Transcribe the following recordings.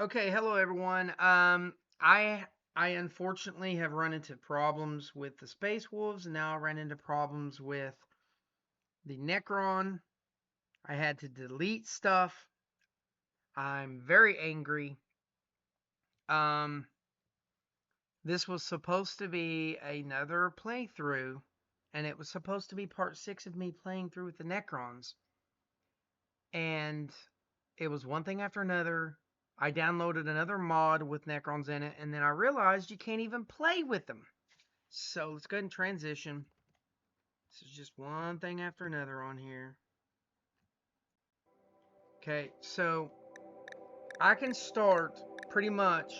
Okay, hello everyone. I I unfortunately have run into problems with the Space Wolves, and now I ran into problems with the Necron. I had to delete stuff. I'm very angry. Um, this was supposed to be another playthrough, and it was supposed to be part 6 of me playing through with the Necrons. And it was one thing after another. I downloaded another mod with Necrons in it, and then I realized you can't even play with them. So let's go ahead and transition. This is just one thing after another on here. Okay, so I can start pretty much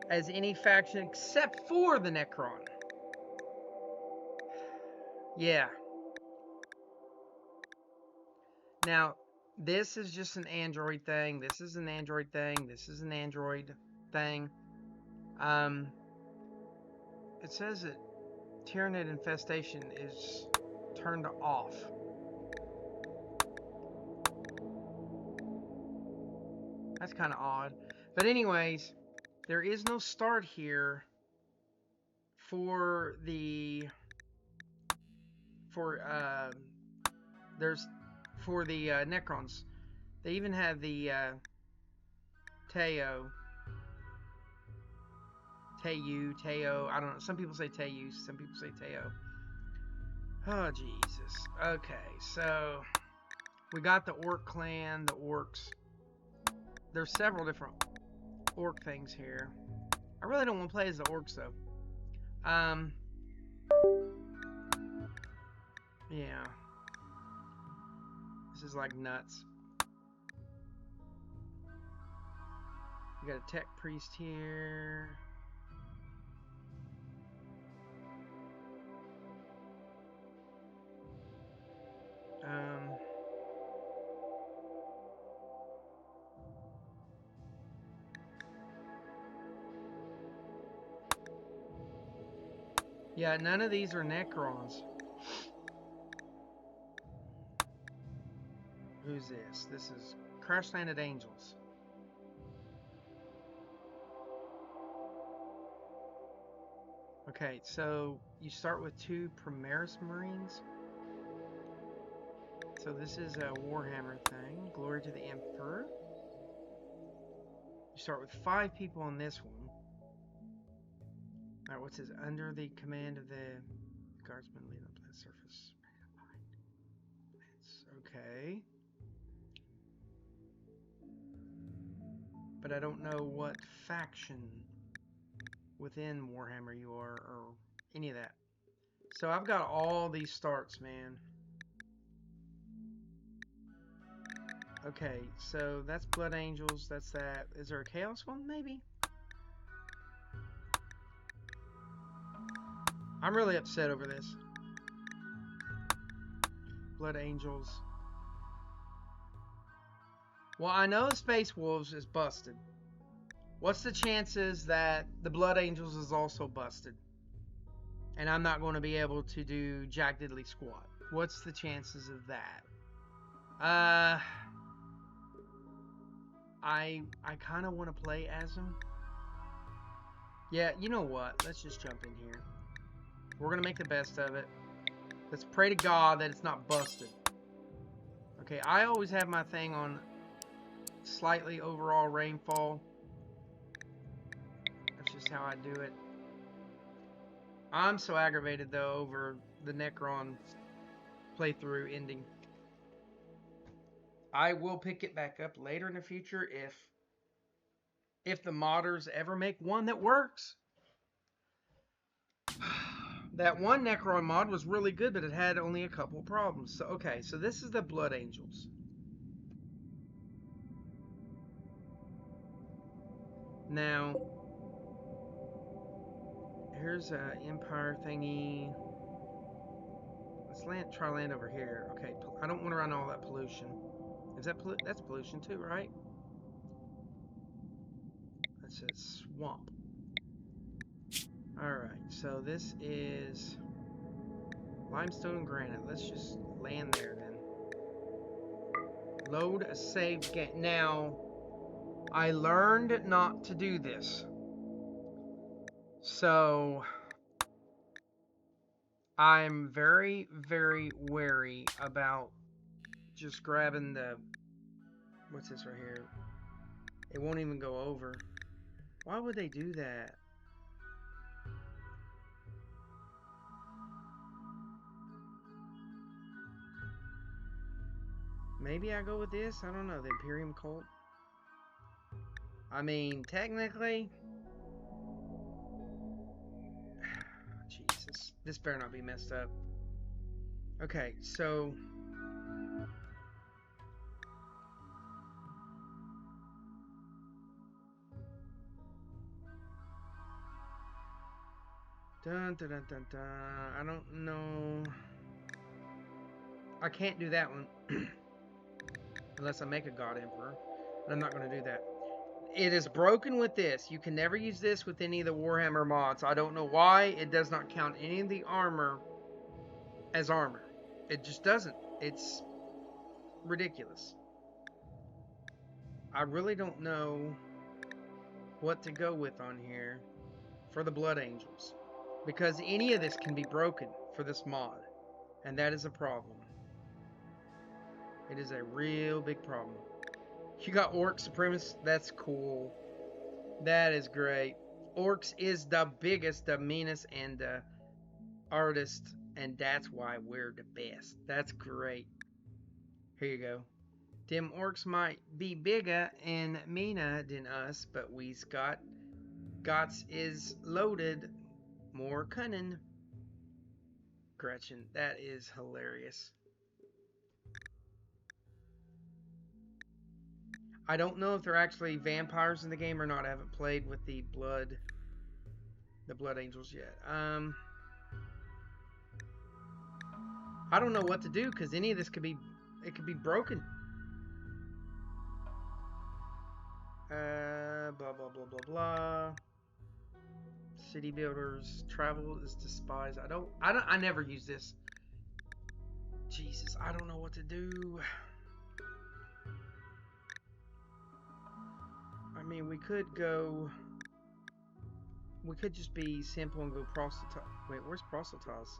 as any faction except for the Necron. Yeah. Now, this is just an Android thing. This is an Android thing. This is an Android thing. It says that Tyranid infestation is turned off. That's kind of odd. But anyways, there is no start here for the Necrons. They even have the Teo, Teo. I don't know. Some people say Teu. Some people say Teo. Oh Jesus. Okay, so we got the Orc clan, the Orcs. There's several different Orc things here. I really don't want to play as the Orcs though. Yeah. This is like nuts. We got a tech priest here. Yeah, none of these are Necrons. Who's this? This is Crash Landed Angels. Okay, so you start with 2 Primaris Marines. So this is a Warhammer thing. Glory to the Emperor. You start with 5 people on this one. Alright, what's this? Under the command of the guardsmen leading up to the surface. Okay. But I don't know what faction within Warhammer you are, or any of that. So I've got all these starts, man. Okay, so that's Blood Angels, that's that. Is there a Chaos one, maybe? I'm really upset over this. Blood Angels. Well, I know the Space Wolves is busted. What's the chances that the Blood Angels is also busted? And I'm not going to be able to do Jack Diddley Squat. What's the chances of that? I kind of want to play as him. Yeah, you know what? Let's just jump in here. We're going to make the best of it. Let's pray to God that it's not busted. Okay, I always have my thing on slightly overall rainfall. That's just how I do it. I'm so aggravated, though, over the Necron playthrough ending. I will pick it back up later in the future if the modders ever make one that works. That one Necron mod was really good, but it had only a couple problems. So, okay, so this is the Blood Angels. Now, here's an Empire thingy. Let's try land over here. Okay, I don't want to run all that pollution. Is that that's pollution too, right? That's a swamp. Alright, so this is limestone and granite. Let's just land there then. Load a save game. Now, I learned not to do this. So I'm very, very wary about just grabbing the, what's this right here? It won't even go over. Why would they do that? Maybe I go with this? I don't know. The Imperium Cult. I mean, technically... Jesus. This better not be messed up. Okay, so... Dun, dun, dun, dun, dun. I don't know... I can't do that one. Unless I make a God Emperor. But I'm not going to do that. It is broken with this. You can never use this with any of the Warhammer mods. I don't know why it does not count any of the armor as armor. It just doesn't. It's ridiculous. I really don't know what to go with on here for the Blood Angels. Because any of this can be broken for this mod. And that is a problem. It is a real big problem. You got Orc Supremacist. That's cool. That is great. Orcs is the biggest, the meanest, and the artist. And that's why we're the best. That's great. Here you go. Them orcs might be bigger and meaner than us, but we's got is loaded more cunning. Gretchen, that is hilarious. I don't know if they're actually vampires in the game or not. I haven't played with the blood angels yet. I don't know what to do because any of this could be broken. Blah blah blah blah blah. City builders, travel is despised. I never use this. Jesus, I don't know what to do. I mean, we could just be simple and go proselytize. Wait, where's proselytize?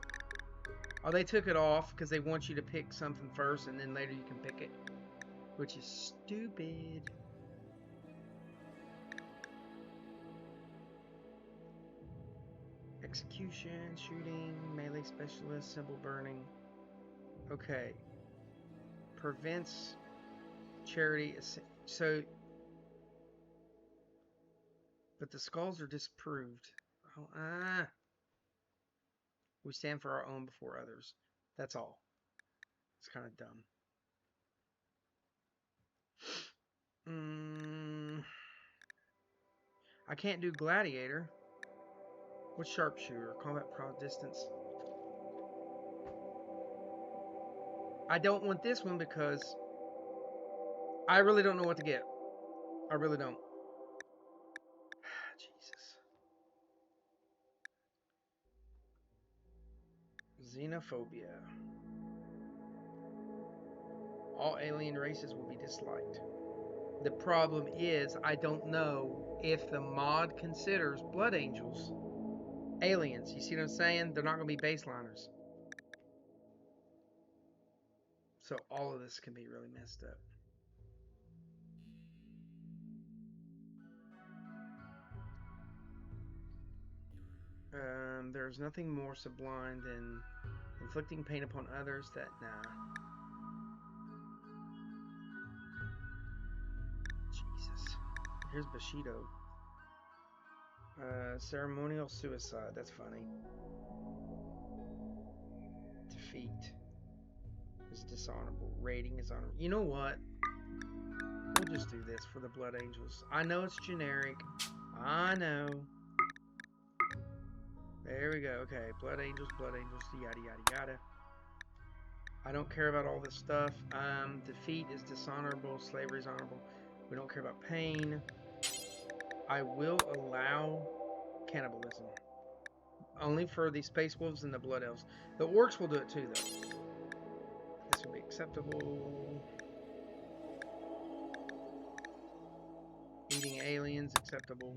Oh, they took it off because they want you to pick something first and then later you can pick it. Which is stupid. Execution, shooting, melee specialist, symbol burning. Okay. Prevents charity. So, but the skulls are disproved. Oh, we stand for our own before others. That's all. It's kind of dumb. I can't do gladiator. What's sharpshooter? Combat prod distance. I don't want this one because I really don't know what to get. I really don't. Jesus. Xenophobia. All alien races will be disliked. The problem is I don't know if the mod considers Blood Angels aliens. You see what I'm saying? They're not going to be baseliners. So all of this can be really messed up. There's nothing more sublime than inflicting pain upon others. Nah. Jesus. Here's Bushido. Ceremonial suicide. That's funny. Defeat is dishonorable. Rating is honorable. You know what? We'll just do this for the Blood Angels. I know it's generic. I know. There we go. Okay. Blood Angels, yada, yada, yada. I don't care about all this stuff. Defeat is dishonorable. Slavery is honorable. We don't care about pain. I will allow cannibalism. Only for the Space Wolves and the Blood Elves. The Orcs will do it too, though. This will be acceptable. Aliens, acceptable.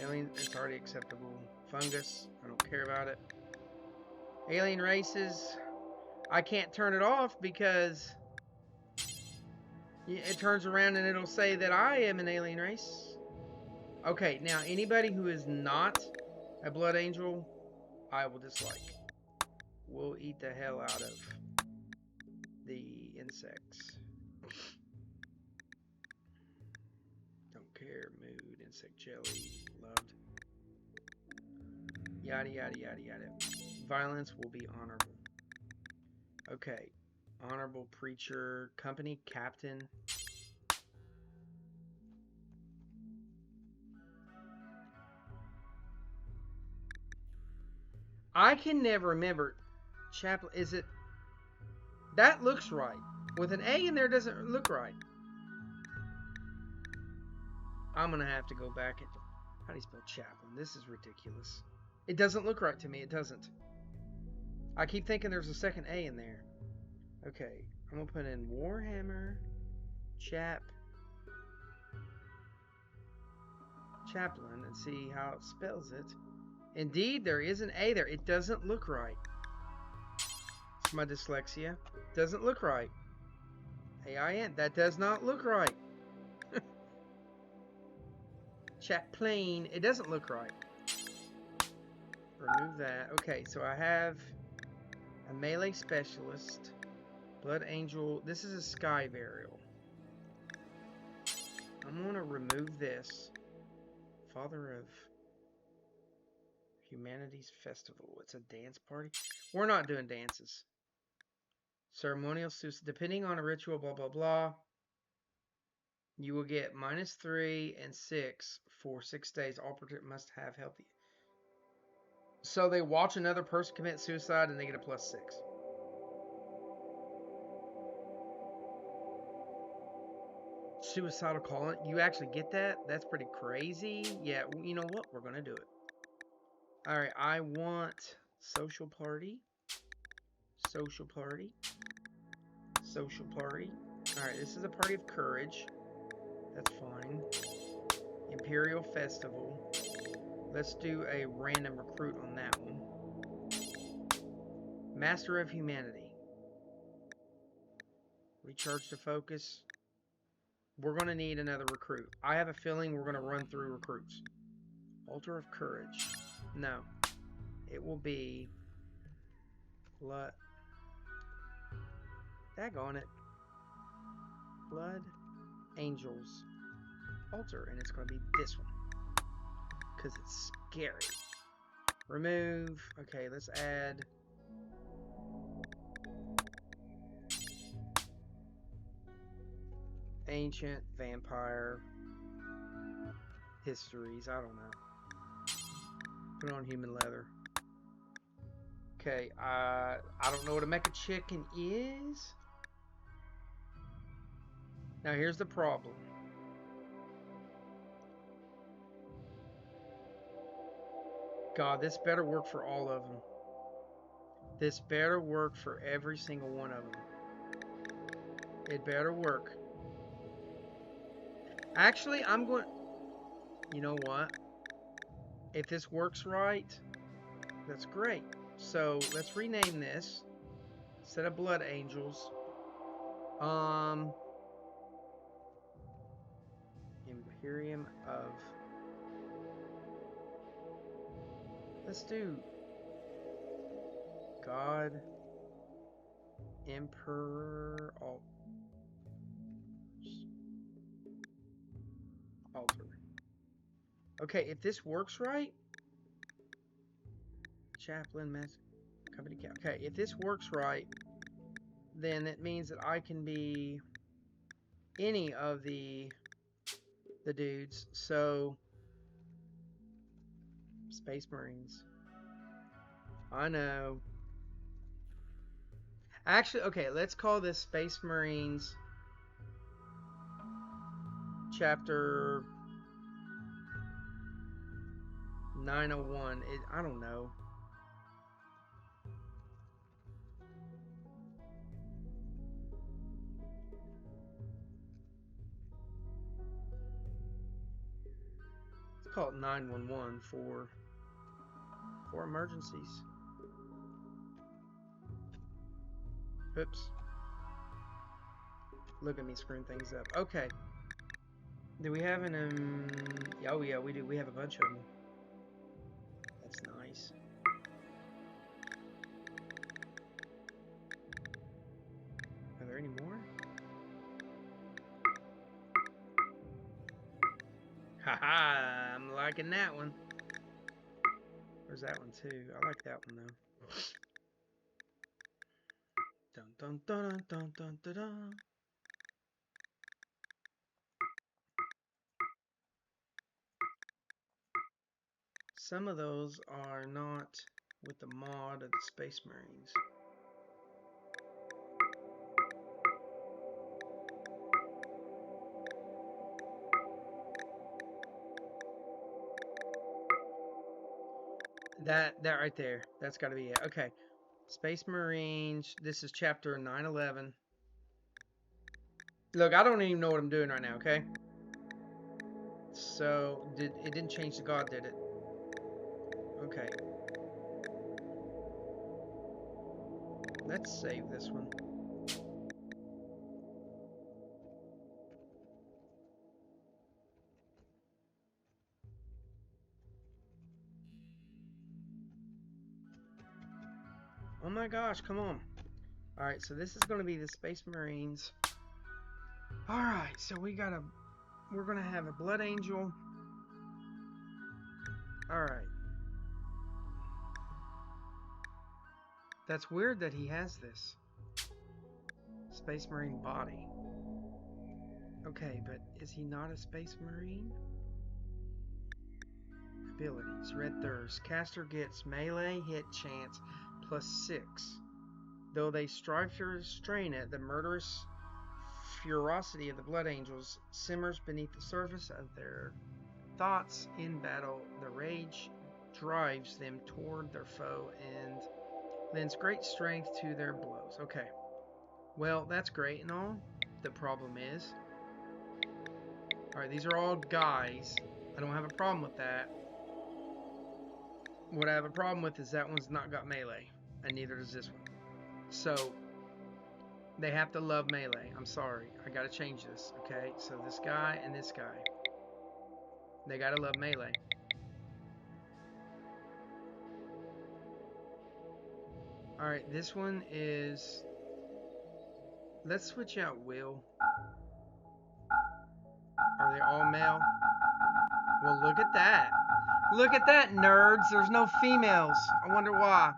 Alien, it's already acceptable. Fungus, I don't care about it. Alien races, I can't turn it off because it turns around and it'll say that I am an alien race. Okay, now anybody who is not a blood angel, I will dislike. We'll eat the hell out of the insects. Don't care, mood, insect jelly, loved. Yada, yada, yada, yada. Violence will be honorable. Okay. Honorable preacher, company captain. I can never remember. Chaplain, is it? That looks right. With an A in there doesn't look right. I'm going to have to go back and... How do you spell chaplain? This is ridiculous. It doesn't look right to me. It doesn't. I keep thinking there's a second A in there. Okay. I'm going to put in Warhammer Chaplain and see how it spells it. Indeed, there is an A there. It doesn't look right. It's my dyslexia. Doesn't look right. A-I-N. That does not look right. Chaplain. It doesn't look right. Remove that. Okay, so I have a melee specialist. Blood angel. This is a sky burial. I'm going to remove this. Father of Humanities Festival. It's a dance party. We're not doing dances. Ceremonial suits. Depending on a ritual, blah, blah, blah. You will get -3 and 6 for 6 days. All participants must have healthy. So they watch another person commit suicide and they get a +6. Suicidal calling. You actually get that? That's pretty crazy. Yeah, you know what? We're going to do it. Alright, I want social party. Social party. Social party. Alright, this is a party of courage. That's fine. Imperial Festival. Let's do a random recruit on that one. Master of Humanity. Recharge to focus. We're going to need another recruit. I have a feeling we're going to run through recruits. Altar of Courage. No. It will be... Daggone it. Blood Angels Altar. And it's going to be this one. Because it's scary. Remove. Okay, let's add... Ancient, Vampire, Histories, I don't know. Put on Human Leather. Okay, I don't know what a mecha chicken is. Now here's the problem. God, this better work for all of them. This better work for every single one of them. It better work. Actually, I'm going... You know what? If this works right, that's great. So, let's rename this. Instead of Blood Angels. Imperium of... Let's do... God... Emperor... Altar. Okay, if this works right... Chaplain, company cap. Okay, if this works right, then it means that I can be any of the dudes. So, Space Marines. I know. Actually, okay, let's call this Space Marines Chapter 901. I don't know. call it 911 for emergencies. Oops. Look at me screwing things up. Okay. Do we have an oh yeah, we do. We have a bunch of them. That's nice. Are there any more? Haha, I'm liking that one. Where's that one too? I like that one though. Dun dun dun dun dun dun dun. Some of those are not with the mod of the Space Marines. That right there. That's got to be it. Okay. Space Marines. This is chapter 911. Look, I don't even know what I'm doing right now, okay? So, it didn't change the god, did it? Okay. Let's save this one. Oh my gosh, come on. Alright, so this is going to be the Space Marines. Alright, so we're going to have a Blood Angel. Alright. That's weird that he has this Space Marine body. Okay, but is he not a Space Marine? Abilities. Red Thirst. Caster gets melee hit chance +6. Though they strive to restrain it, the murderous ferocity of the Blood Angels simmers beneath the surface of their thoughts in battle. The rage drives them toward their foe and lends great strength to their blows. Okay. Well, that's great and all. The problem is... Alright, these are all guys. I don't have a problem with that. What I have a problem with is that one's not got melee. And neither does this one. So, they have to love melee. I'm sorry. I gotta change this, okay? So this guy and this guy. They gotta love melee. Alright, this one is... Let's switch out Will. Are they all male? Well, look at that. Look at that, nerds. There's no females. I wonder why.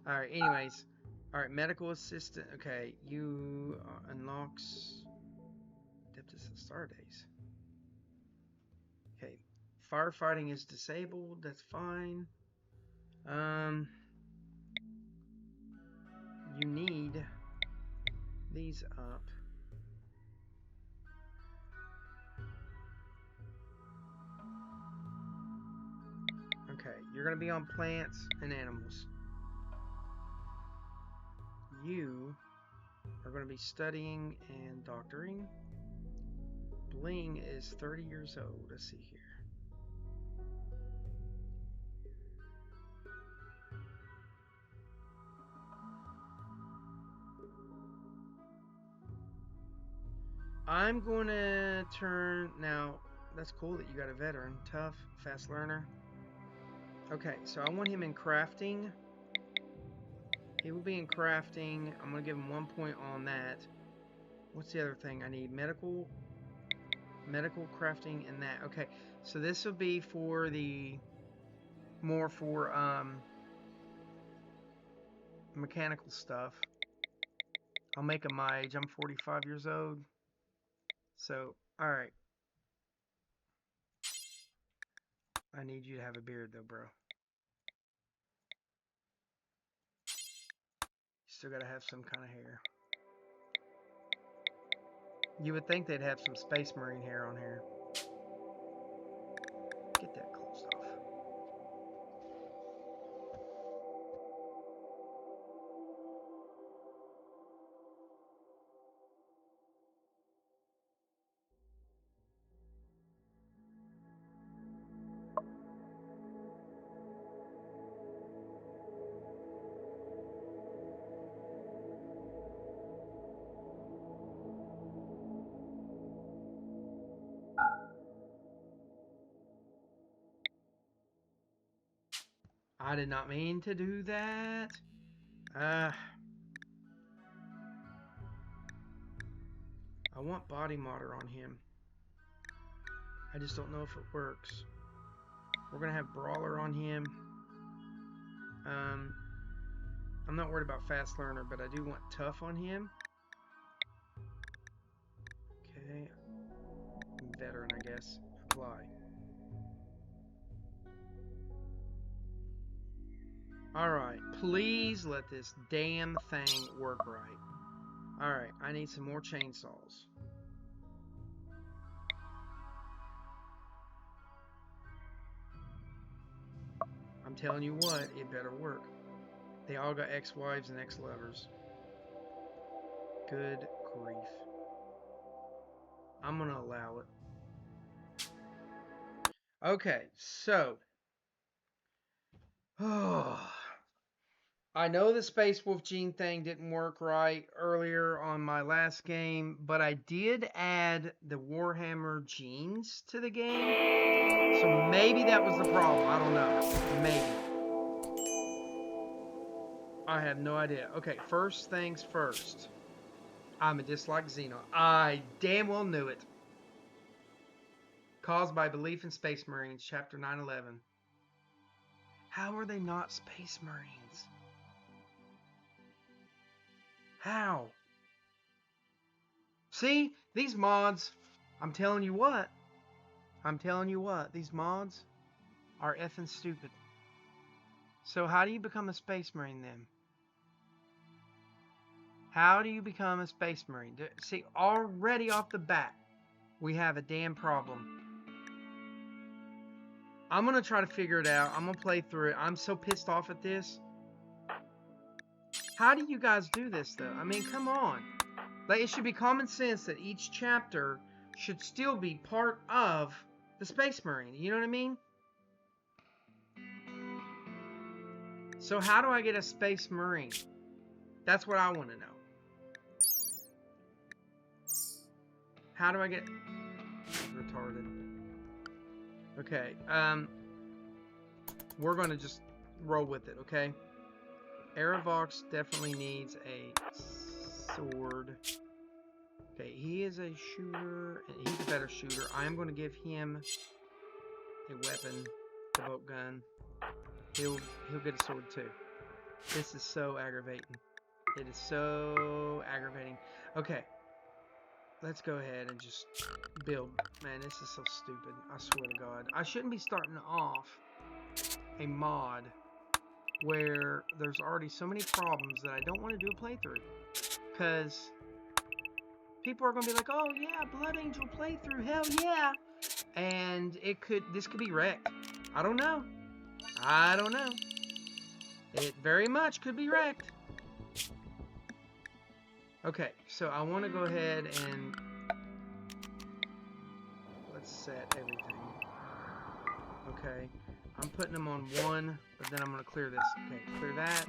Alright, anyways. Alright, medical assistant. Okay, you unlocks Adeptus Astartes. Okay, firefighting is disabled. That's fine. You need these up. Okay, you're going to be on plants and animals. You are going to be studying and doctoring. Bling is 30 years old. Let's see here. I'm going to turn... Now, that's cool that you got a veteran. Tough, fast learner. Okay, so I want him in crafting. He will be in crafting. I'm going to give him 1 point on that. What's the other thing I need? Medical, crafting, and that. Okay, so this will be for the... More for, mechanical stuff. I'll make him my age. I'm 45 years old. So, alright. I need you to have a beard, though, bro. You still gotta have some kind of hair. You would think they'd have some Space Marine hair on here. Get that closed off. I did not mean to do that. I want body modder on him. I just don't know if it works. We're going to have brawler on him. I'm not worried about fast learner, but I do want tough on him. Okay. Veteran, I guess. Apply. Alright, please let this damn thing work right. Alright, I need some more chainsaws. I'm telling you what, it better work. They all got ex-wives and ex-lovers. Good grief. I'm gonna allow it. Okay, so. I know the Space Wolf gene thing didn't work right earlier on my last game, but I did add the Warhammer genes to the game. So maybe that was the problem. I don't know. Maybe. I have no idea. Okay, first things first. I'm a dislike Xeno. I damn well knew it. Caused by belief in Space Marines, Chapter 911. How are they not Space Marines? How? See, these mods, I'm telling you what, these mods are effing stupid. So how do you become a Space Marine then? How do you become a Space Marine? See, already off the bat, we have a damn problem. I'm going to try to figure it out. I'm going to play through it. I'm so pissed off at this. How do you guys do this, though? I mean, come on. Like, it should be common sense that each chapter should still be part of the Space Marine. You know what I mean? So how do I get a Space Marine? That's what I want to know. How do I get... Retarded. Okay, we're going to just roll with it, okay? Aravox definitely needs a sword. Okay, he is a shooter, and he's a better shooter. I am going to give him a weapon, the boat gun. He'll get a sword too. This is so aggravating. It is so aggravating. Okay, let's go ahead and just build. Man, this is so stupid. I swear to God. I shouldn't be starting off a mod where there's already so many problems that I don't want to do a playthrough. Because people are going to be like, oh yeah, Blood Angel playthrough, hell yeah. And this could be wrecked. I don't know. I don't know. It very much could be wrecked. Okay, so I want to go ahead and let's set everything. Okay, I'm putting them on one, but then I'm going to clear this. Okay, clear that.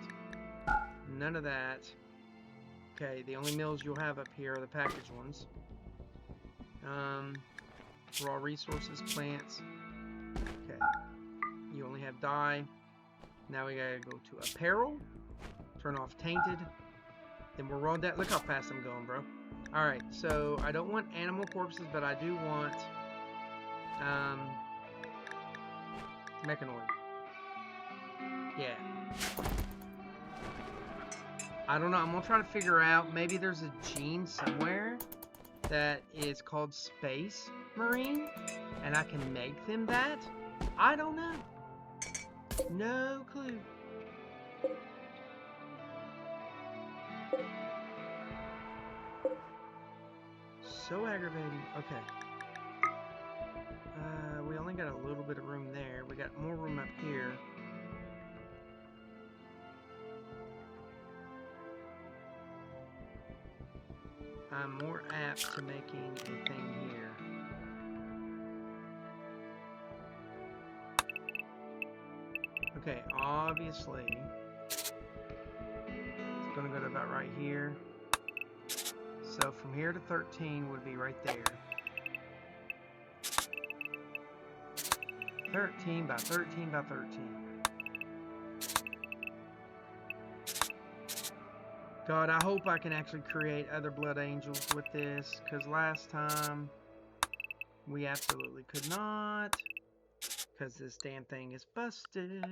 None of that. Okay, the only mills you'll have up here are the packaged ones. Raw resources, plants. Okay, you only have dye. Now we gotta go to apparel. Turn off tainted. Then we're rolling that. Look how fast I'm going, bro. Alright, so I don't want animal corpses, but I do want mechanoid. Yeah. I don't know. I'm gonna try to figure out. Maybe there's a gene somewhere that is called Space Marine, and I can make them that. I don't know. No clue. So aggravating. Okay. We only got a little bit of room there. We got more room up here. I'm more apt to making a thing here. Okay, obviously, it's going to go to about right here. So from here to 13 would be right there. 13 by 13 by 13. God, I hope I can actually create other Blood Angels with this, because last time we absolutely could not, because this damn thing is busted.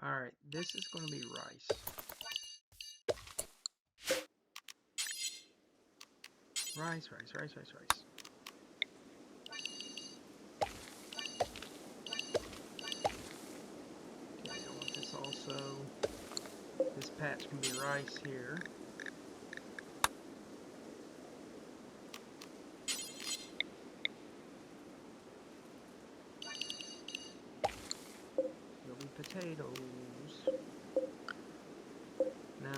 Alright, this is going to be rice. Rice, rice, rice, rice, rice. Okay, I want this also. This patch can be rice here. There'll be potatoes. Now,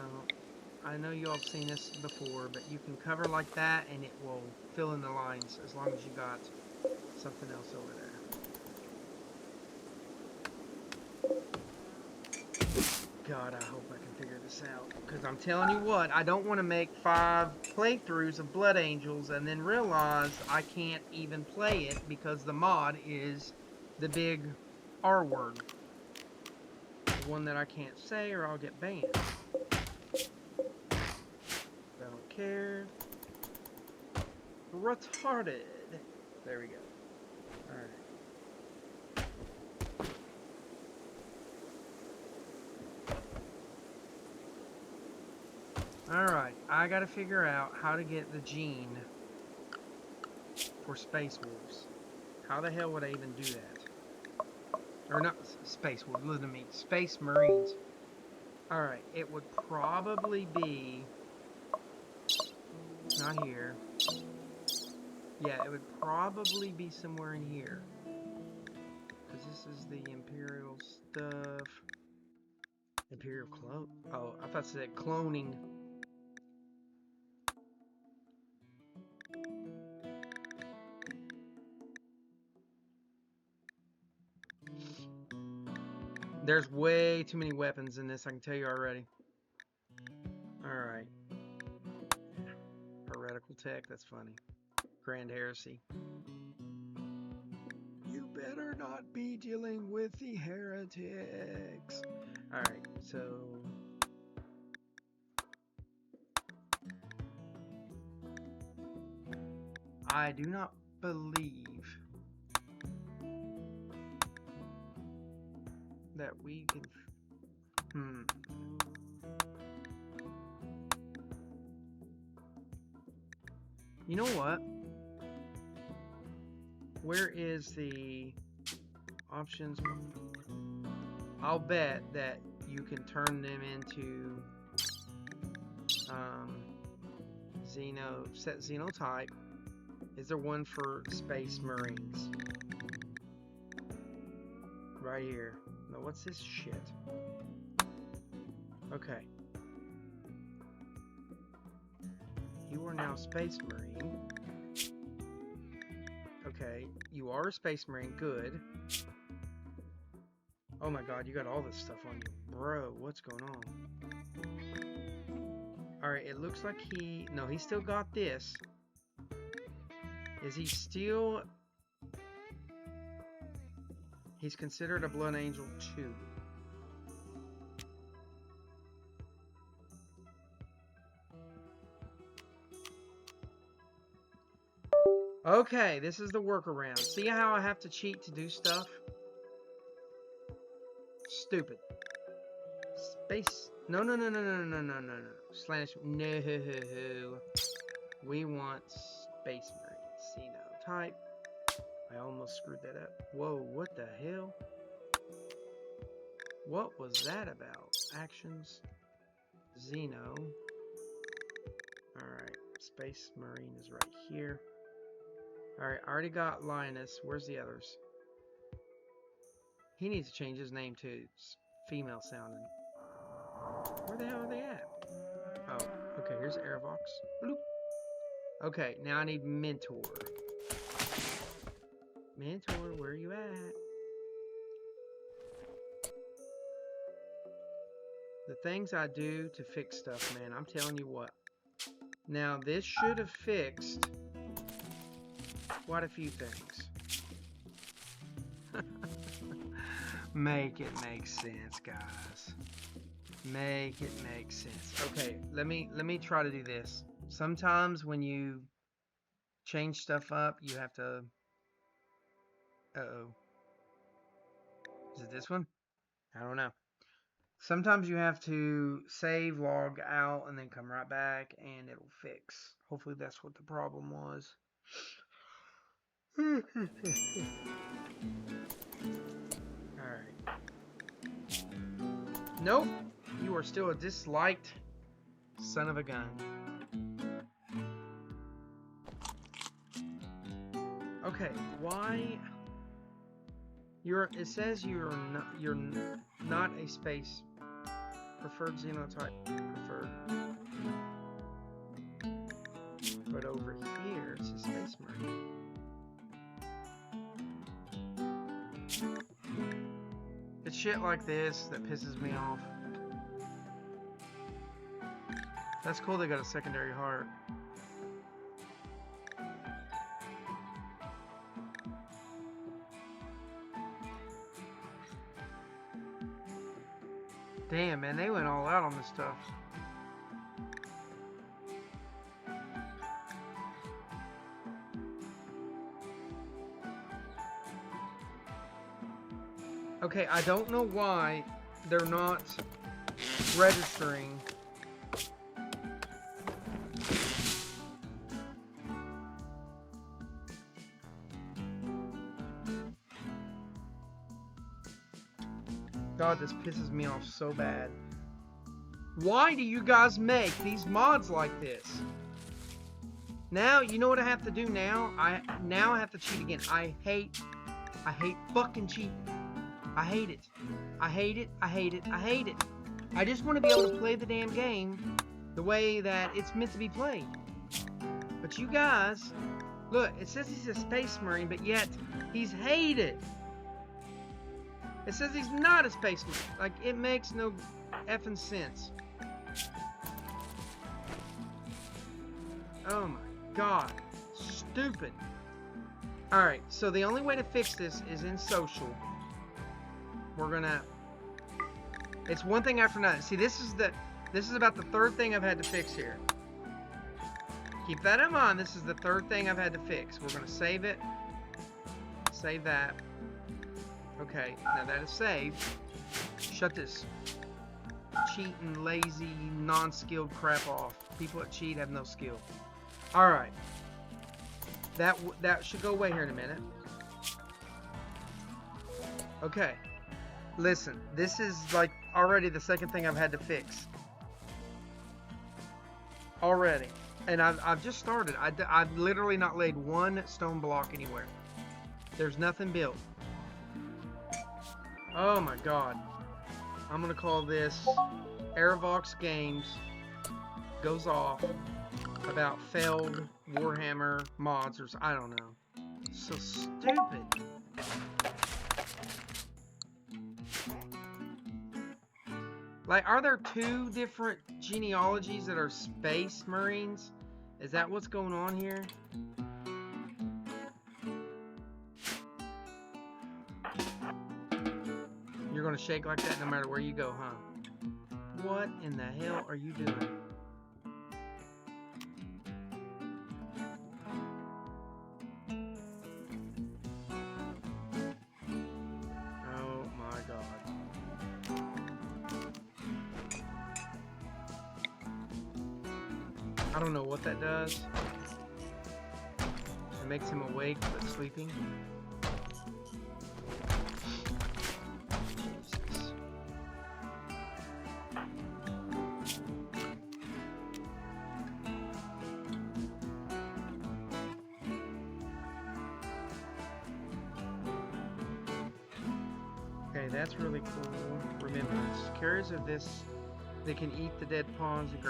I know you all have seen this before, but you can cover like that and it will fill in the lines as long as you got something else over there. God, I hope I can figure this out. Because I'm telling you what, I don't want to make 5 playthroughs of Blood Angels and then realize I can't even play it because the mod is the big R word. The one that I can't say or I'll get banned. I don't care. Retarded. There we go. Alright. Alright, I gotta figure out how to get the gene for Space Wolves. How the hell would I even do that? Or not Space Wolves, listen to me. Space Marines. Alright, it would probably be... not here. Yeah, it would probably be somewhere in here. Because this is the Imperial stuff. Imperial clone? Oh, I thought it said cloning. There's way too many weapons in this, I can tell you already. Alright. Heretical tech, that's funny. Grand Heresy. You better not be dealing with the heretics. Alright, so... I do not believe that we can... You know what? Where is the options? I'll bet that you can turn them into set xenotype. Is there one for Space Marines? Right here. No, what's this shit? Okay. You are now Space Marine. Okay, you are a Space Marine. Good. Oh my god, you got all this stuff on you. Bro, what's going on? Alright, it looks like he... No, he still got this. Is he still... He's considered a Blood Angel too. Okay, this is the workaround. See how I have to cheat to do stuff? Stupid. Space. No. Slash. No. We want Space Marine. Xenotype. I almost screwed that up. Whoa, what the hell? What was that about? Actions. Xeno. Alright. Space Marine is right here. Alright, I already got Linus. Where's the others? He needs to change his name to female sounding. Where the hell are they at? Oh, okay, here's Aravox. Bloop. Okay, now I need Mentor. Mentor, where are you at? The things I do to fix stuff, man, I'm telling you what. Now, this should have fixed quite a few things. Make it make sense, guys. Make it make sense. Okay, let me try to do this. Sometimes when you change stuff up, you have to... Uh-oh. Is it this one? I don't know. Sometimes you have to save, log out, and then come right back, and it'll fix. Hopefully that's what the problem was. Alright. Nope. You are still a disliked son of a gun. Okay, why... It says you're not a space preferred xenotype preferred, but over here it's a space marine. It's shit like this that pisses me off. That's cool. They got a secondary heart. Damn, man, they went all out on this stuff. Okay, I don't know why they're not registering. God, this pisses me off so bad. Why do you guys make these mods like this? Now, you know what I have to do now? I have to cheat again. I hate fucking cheating. I hate it. I hate it. I hate it. I hate it. I just want to be able to play the damn game the way that it's meant to be played. But you guys, look, it says he's a space marine, but yet he's hated. It says he's not a space marine. Like, it makes no effing sense. Oh my god. Stupid. Alright, so the only way to fix this is in social. We're gonna... It's one thing after another. See, this is about the third thing I've had to fix here. Keep that in mind. This is the third thing I've had to fix. We're gonna save it. Save that. Okay, now that is saved. Shut this cheating, lazy, non-skilled crap off. People that cheat have no skill. Alright. That should go away here in a minute. Okay. Listen, this is like already the second thing I've had to fix. Already. And I've just started. I've literally not laid one stone block anywhere. There's nothing built. Oh my god. I'm gonna call this Aravox Games goes off about failed Warhammer mods or I don't know. So stupid. Like, are there two different genealogies that are space marines? Is that what's going on here? You're gonna shake like that no matter where you go, huh? What in the hell are you doing? Oh my god. I don't know what that does. It makes him awake but sleeping. Okay, that's really cool. Remembrance. Carriers of this, they can eat the dead pawns and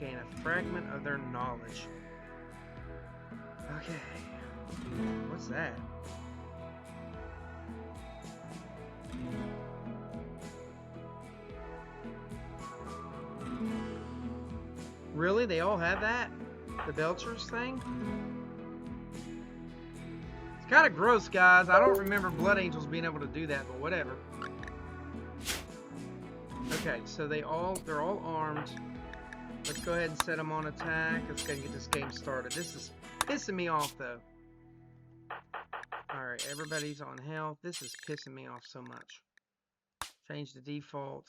gain a fragment of their knowledge. Okay. What's that? Really? They all have that? The Belchers thing? It's kind of gross, guys. I don't remember Blood Angels being able to do that, but whatever. Okay, so they're all armed. Let's go ahead and set them on attack. Let's go ahead and get this game started. This is pissing me off, though. Alright, everybody's on health. This is pissing me off so much. Change the default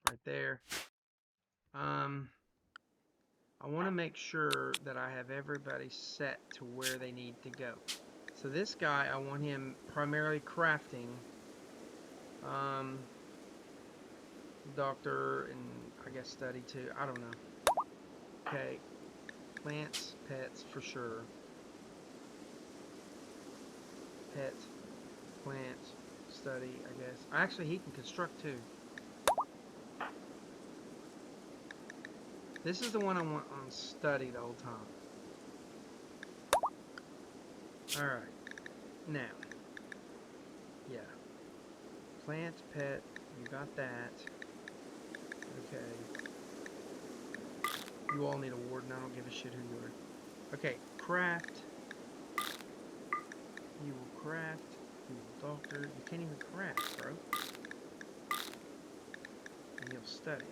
right there. I want to make sure that I have everybody set to where they need to go. So this guy, I want him primarily crafting. Doctor and I guess study too. I don't know. Okay. Plants, pets for sure. Pet, plant, study, I guess. Actually, he can construct too. This is the one I want on study the whole time. Alright. Now. Yeah. Plant, pet, you got that. Okay. You all need a warden. I don't give a shit who you are. Okay, craft. You will craft. You will doctor. You can't even craft, bro. And you'll study.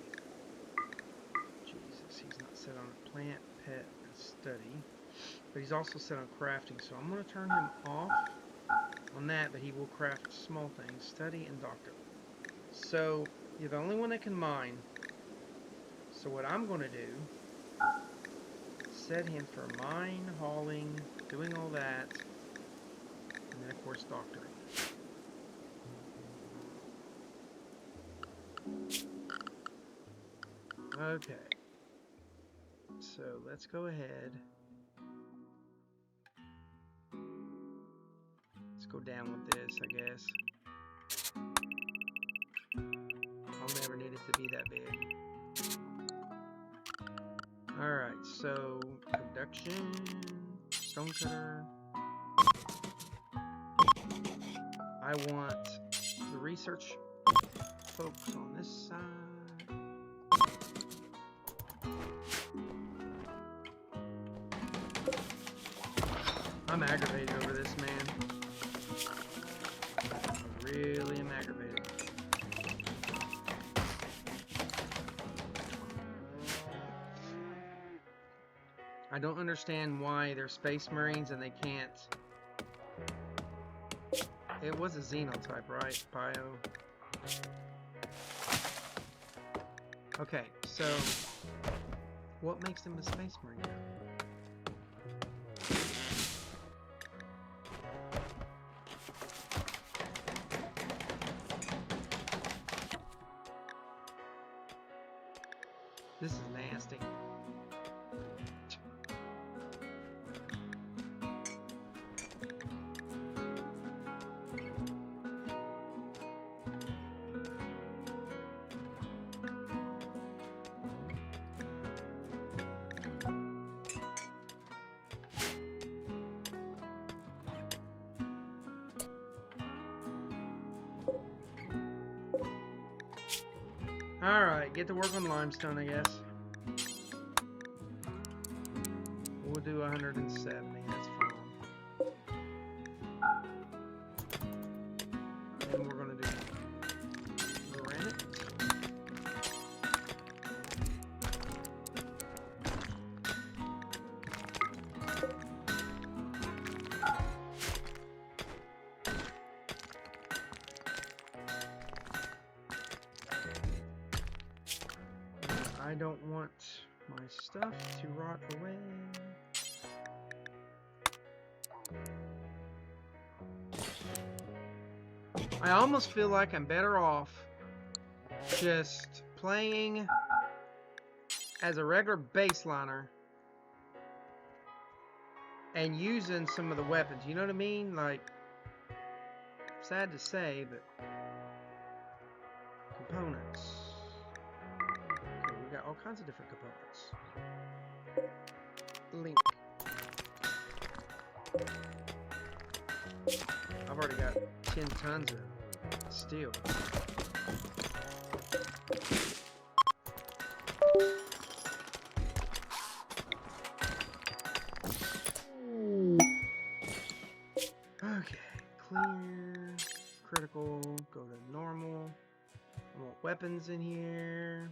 Jesus, he's not set on plant, pet, and study. But he's also set on crafting, so I'm going to turn him off on that, but he will craft small things. Study and doctor. So, you're the only one that can mine. So what I'm going to do, set him for mine, hauling, doing all that, and then of course doctoring. Okay. So let's go ahead. Let's go down with this, I guess. I'll never need it to be that big. Alright, so production, stonecutter. I want the research folks on this side. I'm aggravated over this, man. I really am aggravated. I don't understand why they're space marines and they can't. It was a xenotype, right? Bio. Okay, so what makes them a space marine now? This is nasty. Alright, get to work on limestone, I guess. We'll do 170, that's fine. And we're going to do granite. I don't want my stuff to rot away. I almost feel like I'm better off just playing as a regular baseliner and using some of the weapons. You know what I mean? Like, sad to say, but components. Okay, we got all kinds of different components. Link. I've already got 10 tons of steel. Okay, clear, critical, go to normal. I want weapons in here.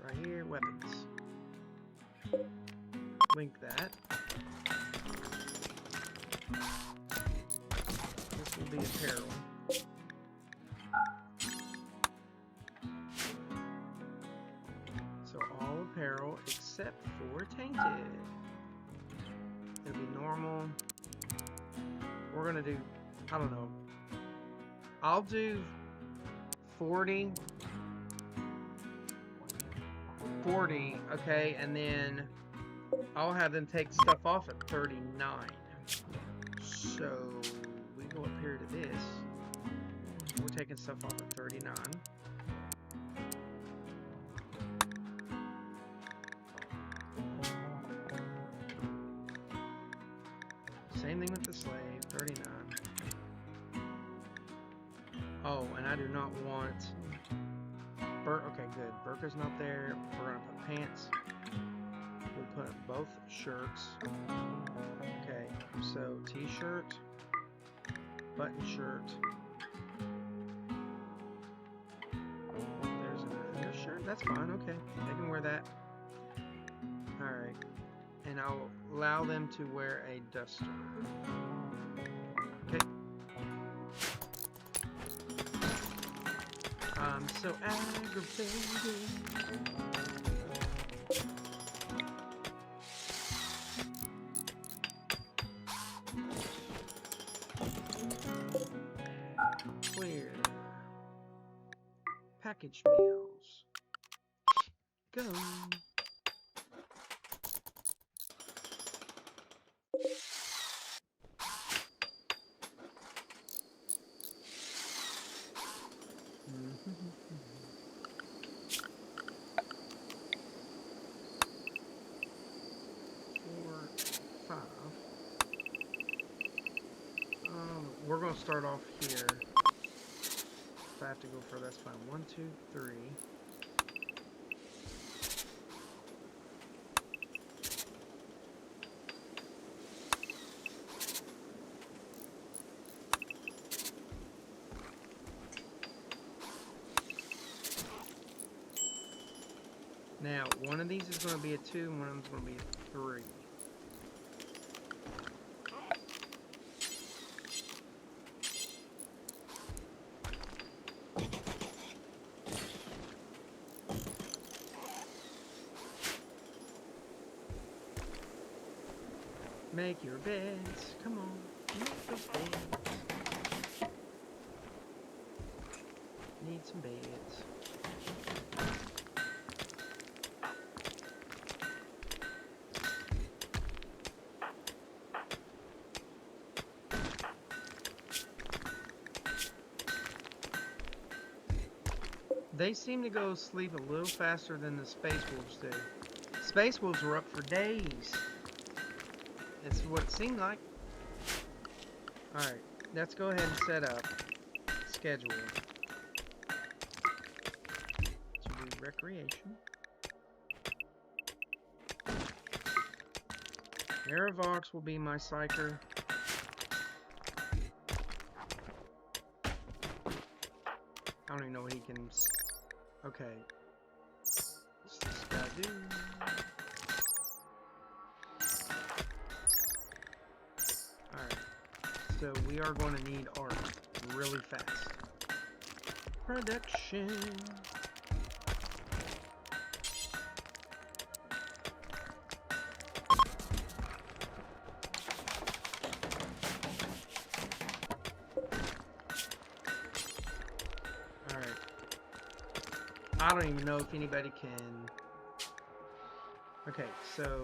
Right here, weapons. Link that. This will be apparel. So all apparel except for tainted. It'll be normal. We're gonna do, I don't know. I'll do 40, okay, and then I'll have them take stuff off at 39. So we go up here to this. We're taking stuff off at 39. Same thing with the slave, 39. Oh, and I do not want okay, good. Burka's not there. We're gonna put pants. We'll put both shirts. Okay, so t-shirt, button shirt. There's an undershirt. That's fine. Okay, they can wear that. All right, and I'll allow them to wear a duster. Okay. I'm so aggravated. Clear. Package meals. Go. We're going to start off here. If I have to go for that's fine. 1, 2, 3. Now, one of these is going to be a 2, and one of them is going to be a 3. Make your beds. Come on. Make those beds. Need some beds. They seem to go to sleep a little faster than the Space Wolves do. Space Wolves were up for days. That's what it seemed like. Alright, let's go ahead and set up schedule. So do recreation. Aravox will be my psyker. I don't even know what he can. Okay. What's this guy do? Alright. So we are going to need art really fast. Production. I don't even know if anybody can. Okay, so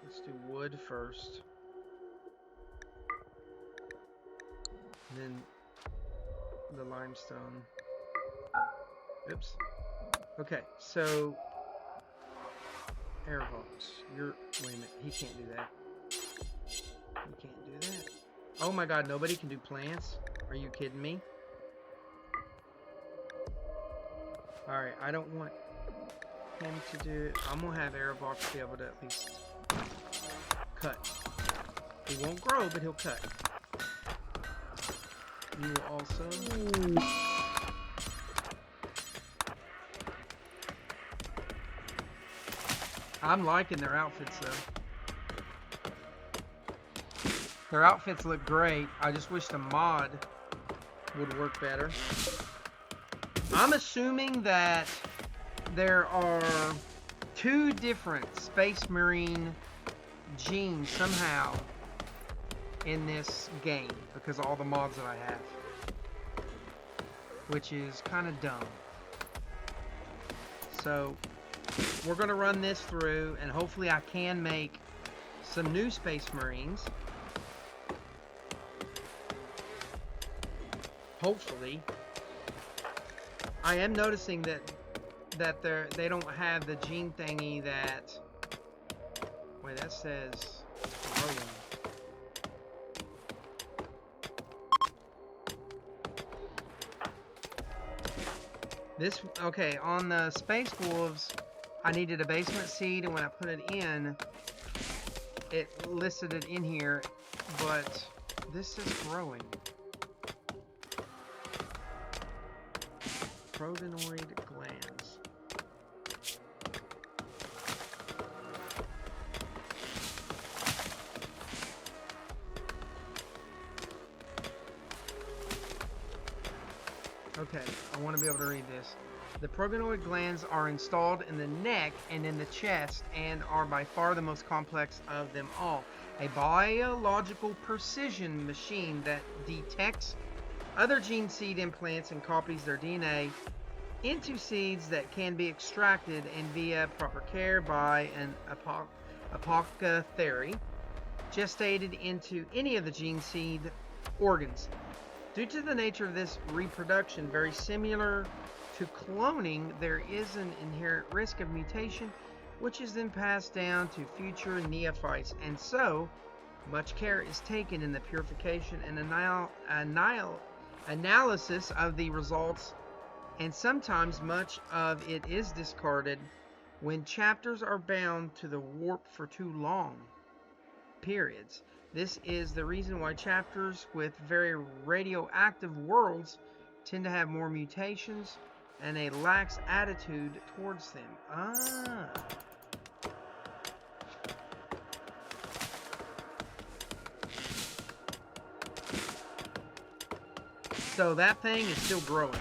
let's do wood first. And then the limestone. Oops. Okay, so Aravox, wait a minute, he can't do that. He can't do that. Oh my god, nobody can do plants? Are you kidding me? Alright, I don't want him to do it. I'm going to have Aravox be able to at least cut. He won't grow, but he'll cut. You will also I'm liking their outfits though. Their outfits look great. I just wish the mod would work better. I'm assuming that there are 2 different Space Marine genes somehow in this game because of all the mods that I have, which is kind of dumb. So we're going to run this through, and hopefully I can make some new Space Marines. Hopefully. I am noticing that they don't have the gene thingy that... Wait, that says Rowan. This, okay, on the Space Wolves, I needed a basement seed, and when I put it in, it listed it in here, but this is growing. Progenoid glands. Okay, I want to be able to read this. The progenoid glands are installed in the neck and in the chest and are by far the most complex of them all. A biological precision machine that detects other gene seed implants and copies their DNA into seeds that can be extracted and via proper care by an apothecary gestated into any of the gene seed organs. Due to the nature of this reproduction, very similar to cloning, there is an inherent risk of mutation, which is then passed down to future neophytes, and so much care is taken in the purification and analysis of the results, and sometimes much of it is discarded when chapters are bound to the warp for too long periods. This is the reason why chapters with very radioactive worlds tend to have more mutations and a lax attitude towards them. Ah. So that thing is still growing.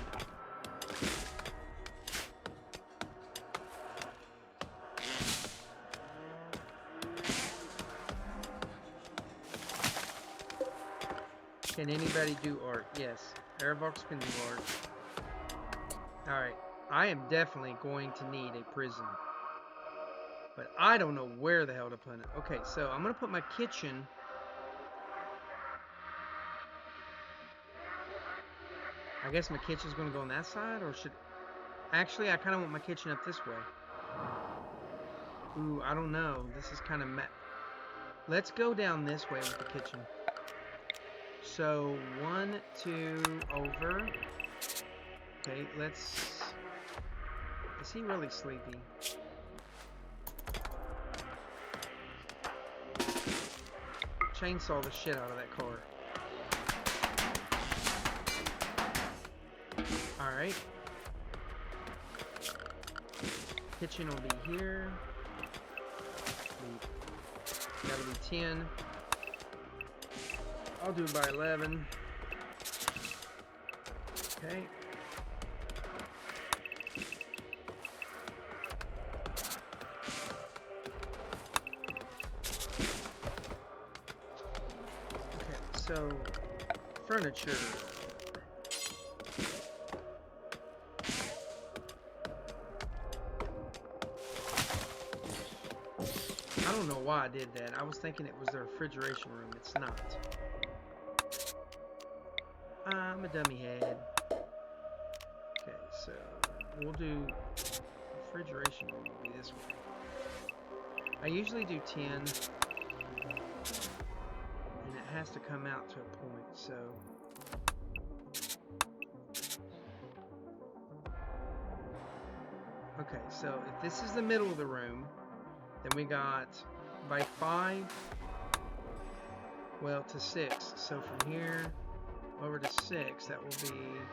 Can anybody do art? Yes. Aravox can do art. Alright. I am definitely going to need a prison. But I don't know where the hell to put it. Okay, so I'm going to put my kitchen... I guess my kitchen's going to go on that side, or should... Actually, I kind of want my kitchen up this way. Ooh, I don't know. This is kind of... Let's go down this way with the kitchen. So, 1, 2, over. Okay, let's... Is he really sleepy? Chainsaw the shit out of that car. Alright. Kitchen will be here. That'll be 10. I'll do it by 11. Okay. Okay, so furniture. I don't know why I did that. I was thinking it was the refrigeration room. It's not. I'm a dummy head. Okay, so we'll do refrigeration room will be this way. I usually do 10, and it has to come out to a point, so okay, so if this is the middle of the room, then we got by 5, well, to 6. So from here over to 6,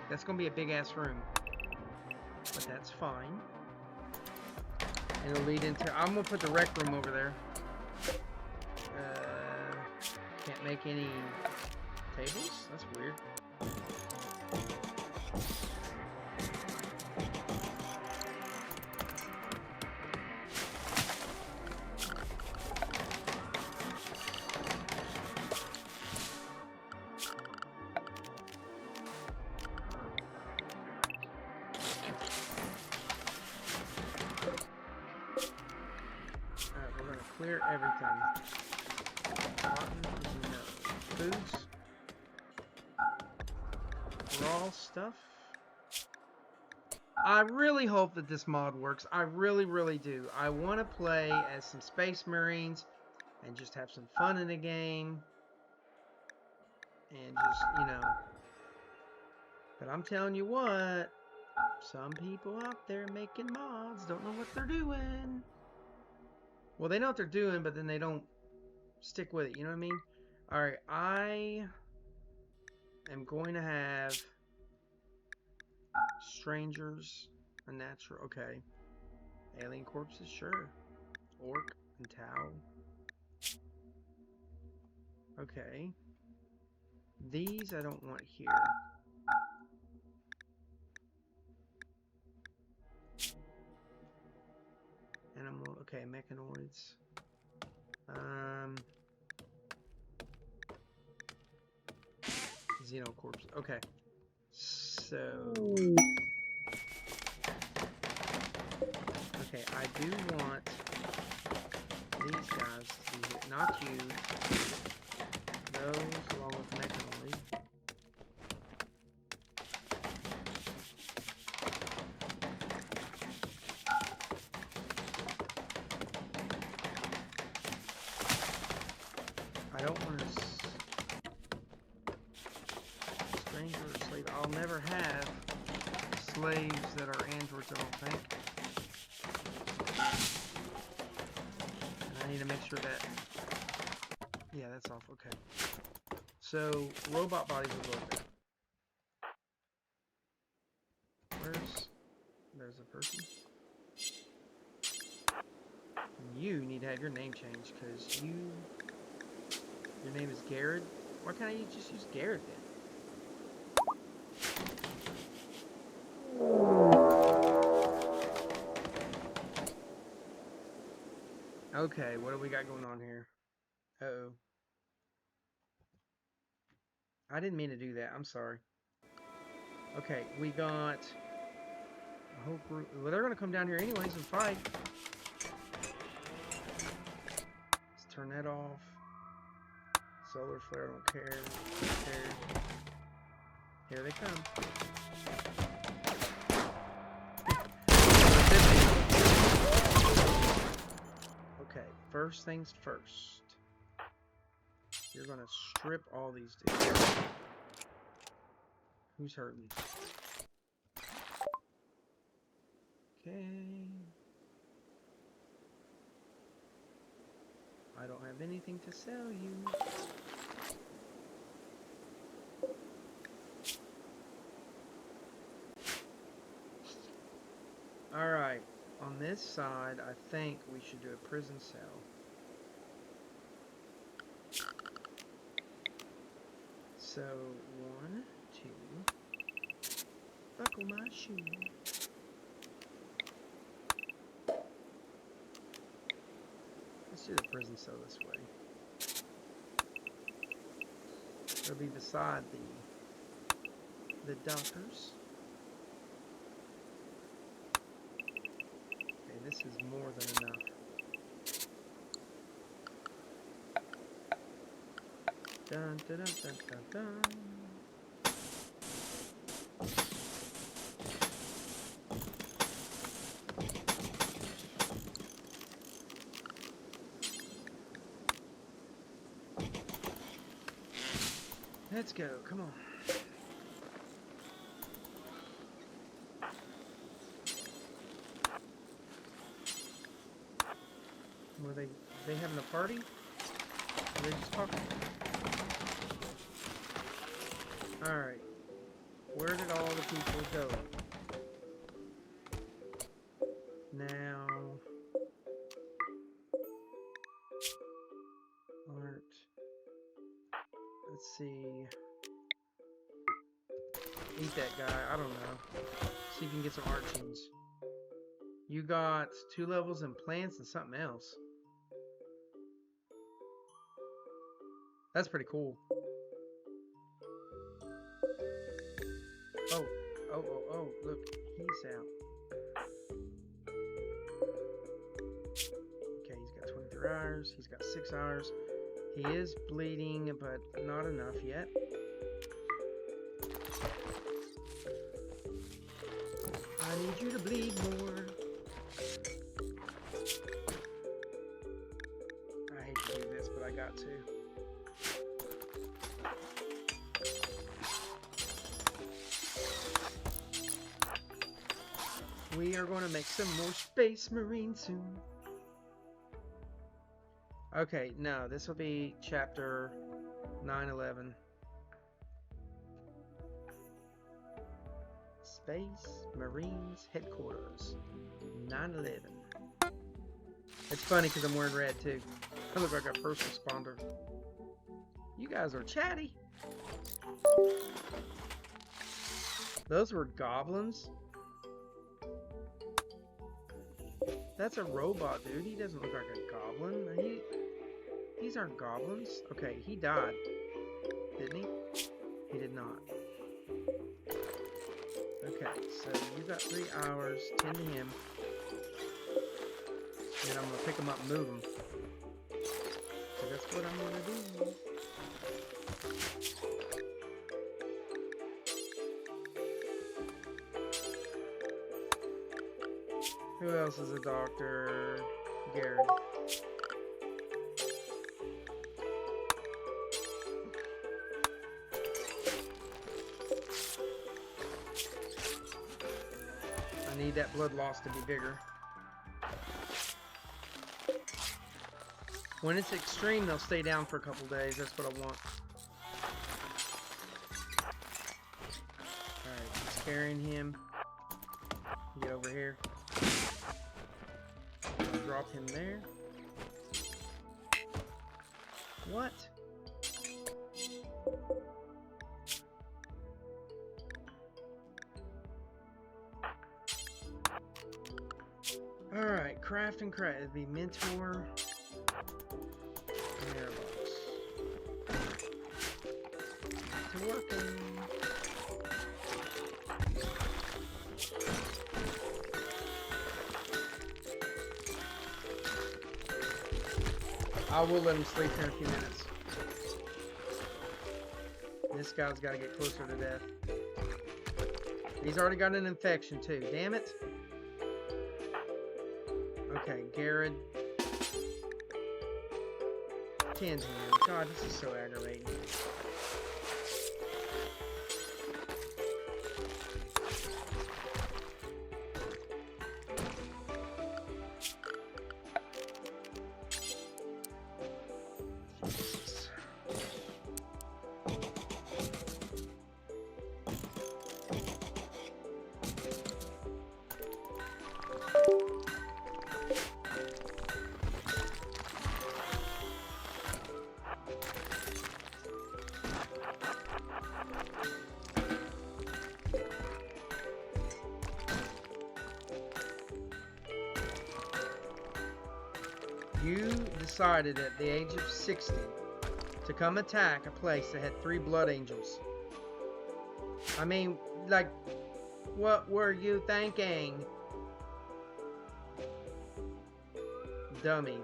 that's going to be a big ass room, but that's fine. It'll lead into... I'm going to put the rec room over there. Can't make any tables? That's weird. Clear everything. Cotton, no. Foods. Raw stuff. I really hope that this mod works. I really, really do. I want to play as some Space Marines and just have some fun in the game. And just, you know. But I'm telling you what, some people out there making mods don't know what they're doing. Well, they know what they're doing, but then they don't stick with it. You know what I mean? Alright, I am going to have strangers, a natural, okay. Alien corpses, sure. Orc and Tau. Okay. These I don't want here. Animal, okay, mechanoids. Xenocorpse. Okay. So... Okay, I do want these guys to be here. Not you. Those along with mechanoid. I don't want to... Stranger or slave. I'll never have slaves that are androids, I don't think. And I need to make sure that... Yeah, that's off. Okay. So, robot bodies will go there. There's a person. You need to have your name changed, because your name is Garrett. Why can't I just use Garrett then? Okay, what do we got going on here? Uh-oh. I didn't mean to do that. I'm sorry. Okay, we got a whole group. Well, they're going to come down here anyways and fight. Let's turn that off. Solar flare, don't care. Don't care. Here they come. Okay, first things first. You're gonna strip all these dudes. Who's hurting? Okay. I don't have anything to sell you. Alright, on this side, I think we should do a prison cell. So, 1, 2, buckle my shoe. Let's do the prison cell this way. It'll be beside the dockers. Okay, this is more than enough. Dun dun dun dun dun dun. Let's go, come on. Were they having a party? Or they just talking? Alright. Where did all the people go? Now, Let's see. Eat that guy. I don't know. See if you can get some archings. You got 2 levels in plants and something else. That's pretty cool. Oh, look, he's out. Okay, he's got 23 hours, he's got 6 hours. He is bleeding, but not enough yet. I need you to bleed more. I hate to do this, but I got to. We are going to make some more Space Marines soon. Okay, no, this will be chapter 9/11. Space Marines Headquarters 9/11. It's funny because I'm wearing red too. I look like a first responder. You guys are chatty. Those were goblins. That's a robot, dude. He doesn't look like a goblin. These aren't goblins. Okay, he died. Didn't he? He did not. Okay, so you got 3 hours. Tend to him. And I'm going to pick him up and move him. So that's what I'm going to do. Who else is a doctor? Garrett. I need that blood loss to be bigger. When it's extreme, they'll stay down for a couple days. That's what I want. Alright, he's carrying him. Get over here. Drop him there. What? Alright, craft and craft. It'd be mentor. And Aravox. To working. I will let him sleep here in a few minutes. This guy's got to get closer to death. He's already got an infection too. Damn it. Okay, Garrett. Tend to him. God, this is so aggravating. You decided at the age of 60 to come attack a place that had 3 blood angels. I mean, like, what were you thinking? Dummy.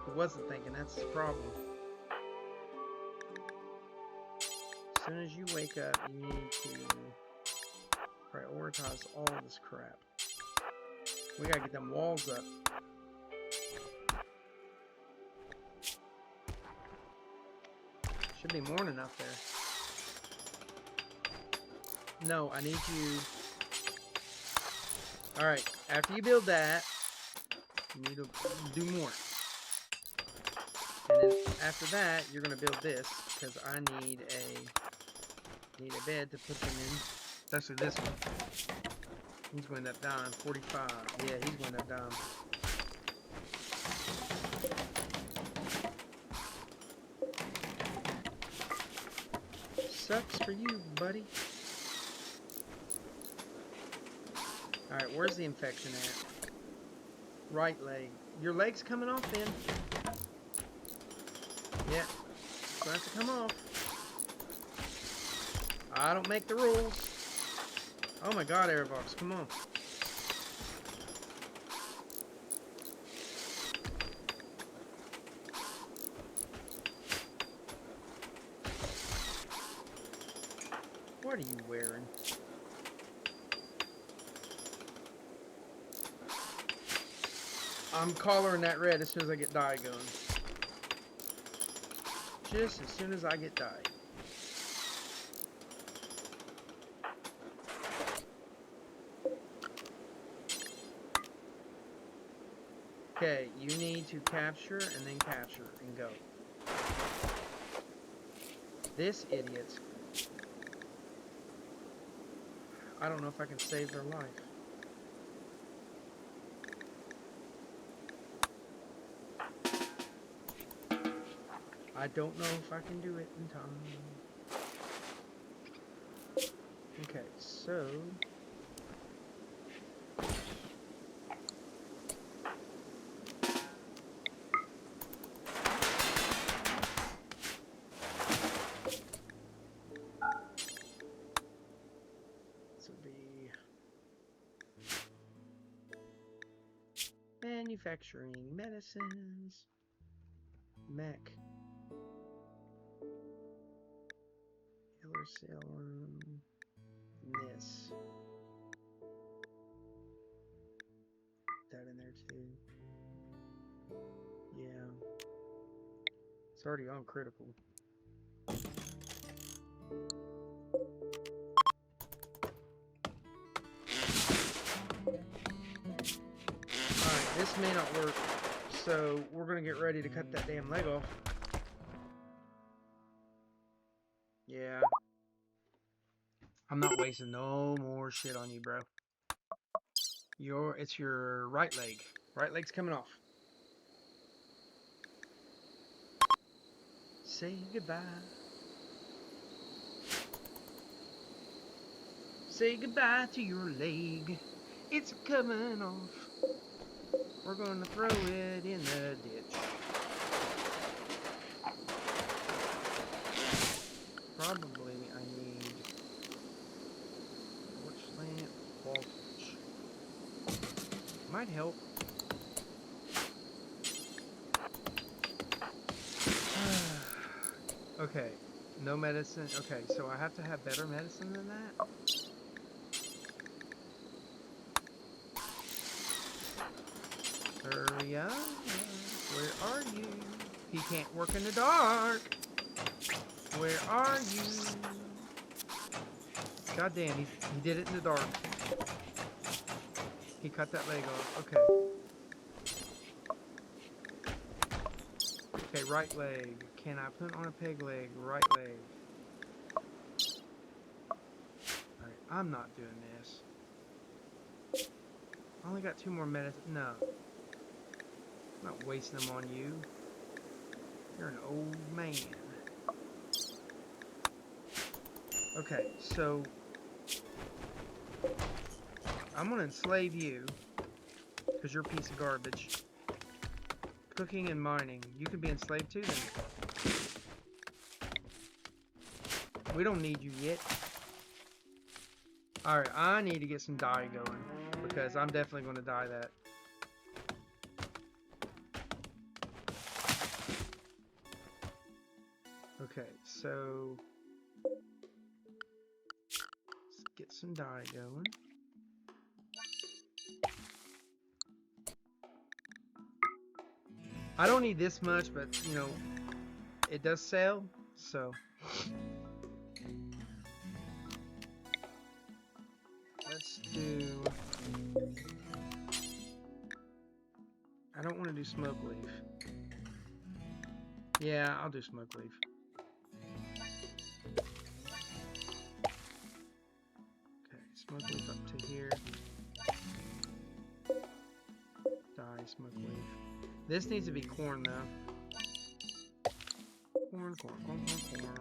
He wasn't thinking, that's the problem. As soon as you wake up, you need to prioritize all this crap. We gotta get them walls up. Should be morning up there. No, I need you... Alright, after you build that, you need to do more. And then after that, you're going to build this, because I need a bed to put them in. Especially this one. He's going to end up dying. 45. Yeah, he's going to end up dying. Sucks for you, buddy. Alright, where's the infection at? Right leg. Your leg's coming off then. Yeah. It's gonna have to come off. I don't make the rules. Oh my god, Aravox, come on. What are you wearing? I'm collaring that red as soon as I get dye going. Just as soon as I get dye. Okay, you need to capture and then capture and go. This idiot. I don't know if I can save their life. I don't know if I can do it in time. Okay, so... this will be... manufacturing medicines. Mech. Healer serum. This. That in there too. Yeah. It's already on critical. Alright, this may not work. So we're gonna get ready to cut that damn leg off. Yeah. I'm not wasting no more shit on you, bro. It's your right leg. Right leg's coming off. Say goodbye. Say goodbye to your leg. It's coming off. We're gonna throw it in the ditch. Probably I need torch lamp, wall torch. Might help. Okay, no medicine. Okay, so I have to have better medicine than that? Hurry up. Where are you? He can't work in the dark. Where are you? God damn, he did it in the dark. He cut that leg off. Okay. Okay, right leg. Can I put on a peg leg? Right leg. Alright, I'm not doing this. I only got 2 more medicine. No. I'm not wasting them on you. You're an old man. Okay, so I'm gonna enslave you because you're a piece of garbage. Cooking and mining. You can be enslaved too then. We don't need you yet. Alright, I need to get some dye going because I'm definitely gonna dye that. Okay, so let's get some dye going. I don't need this much, but you know, it does sell, so let's do. I don't want to do smoke leaf. Yeah, I'll do smoke leaf. Okay, smoke leaf up to here. Dye smoke leaf. This needs to be corn though. Corn, corn, corn, corn, corn.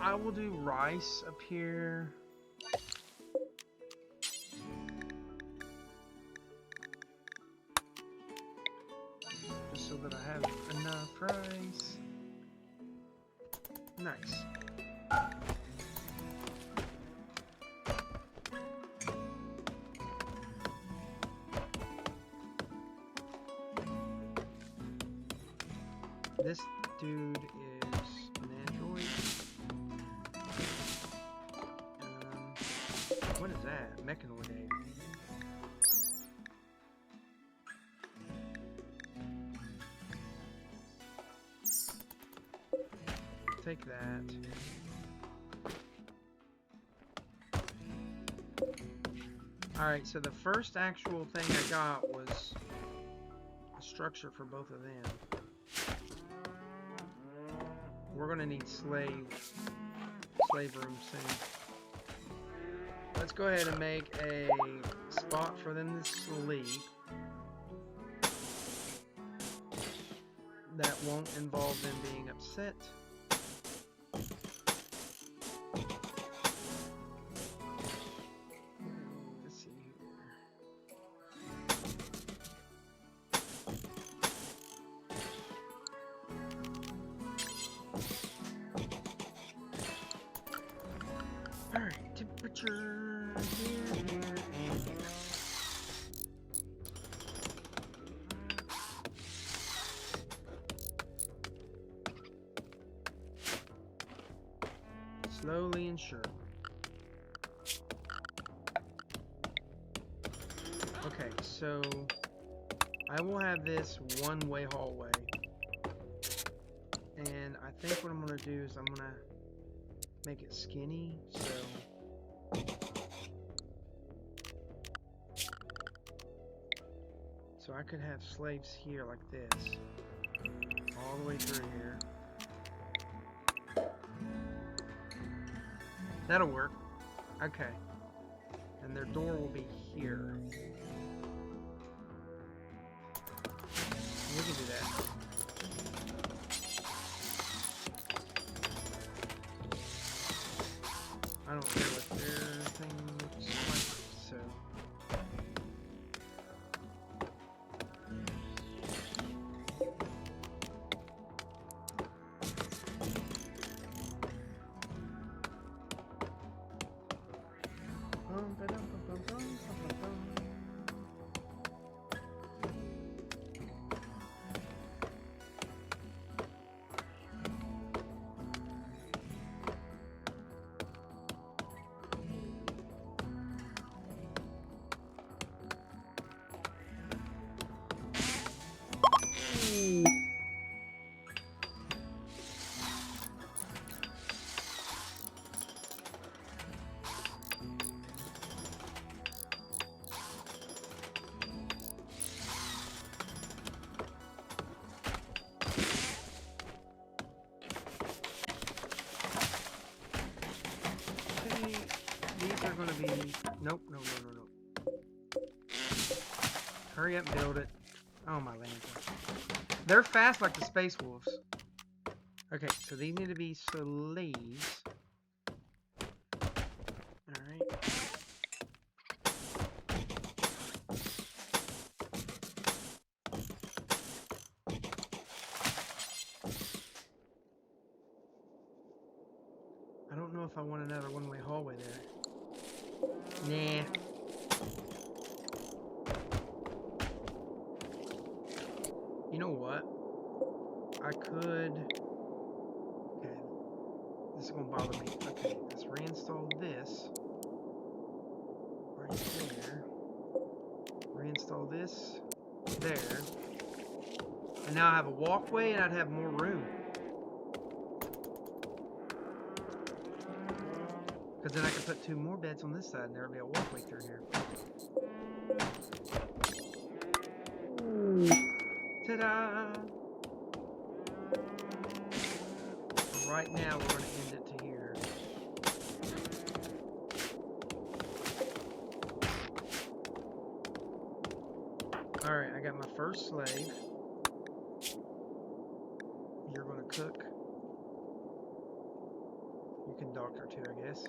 I will do rice up here. Just so that I have enough rice. Nice. This dude is an android. What is that? Mechanoid egg. Take that. Alright, so the first actual thing I got was a structure for both of them. We're gonna need slave room soon. Let's go ahead and make a spot for them to sleep. That won't involve them being upset. Let's see here. Alright, temperature here, and here. Slowly and surely. Okay, so I will have this one-way hallway. And I think what I'm going to do is I'm going to make it skinny, so I could have slaves here like this, all the way through here. That'll work. Okay. And their door will be here. We can do that. I don't care what their thing looks like, so. These are going to be... Nope, no. Hurry up and build it. Oh, my lantern. They're fast like the space wolves. Okay, so these need to be slaves. Alright. I don't know if I want another one-way hallway there. Nah. You know what? I could... Okay. This is going to bother me. Okay, let's reinstall this. Right there. Reinstall this. There. And now I have a walkway and I'd have more room. Because then I can put 2 more beds on this side and there'll be a walkway through here. Ta-da! Right now we're going to end it to here. Alright, I got my first slave. You're going to cook. You can or two, I guess.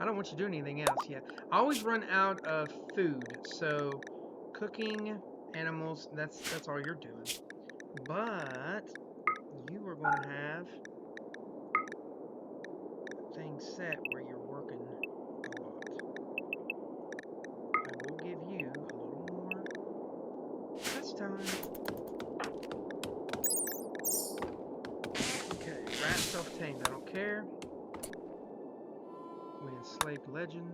I don't want you doing anything else yet. I always run out of food, so cooking animals, that's all you're doing. But you are going to have things set where you're working a lot. I will give you a little more this time. Okay, rat self-tamed, I don't care. We enslaved legend.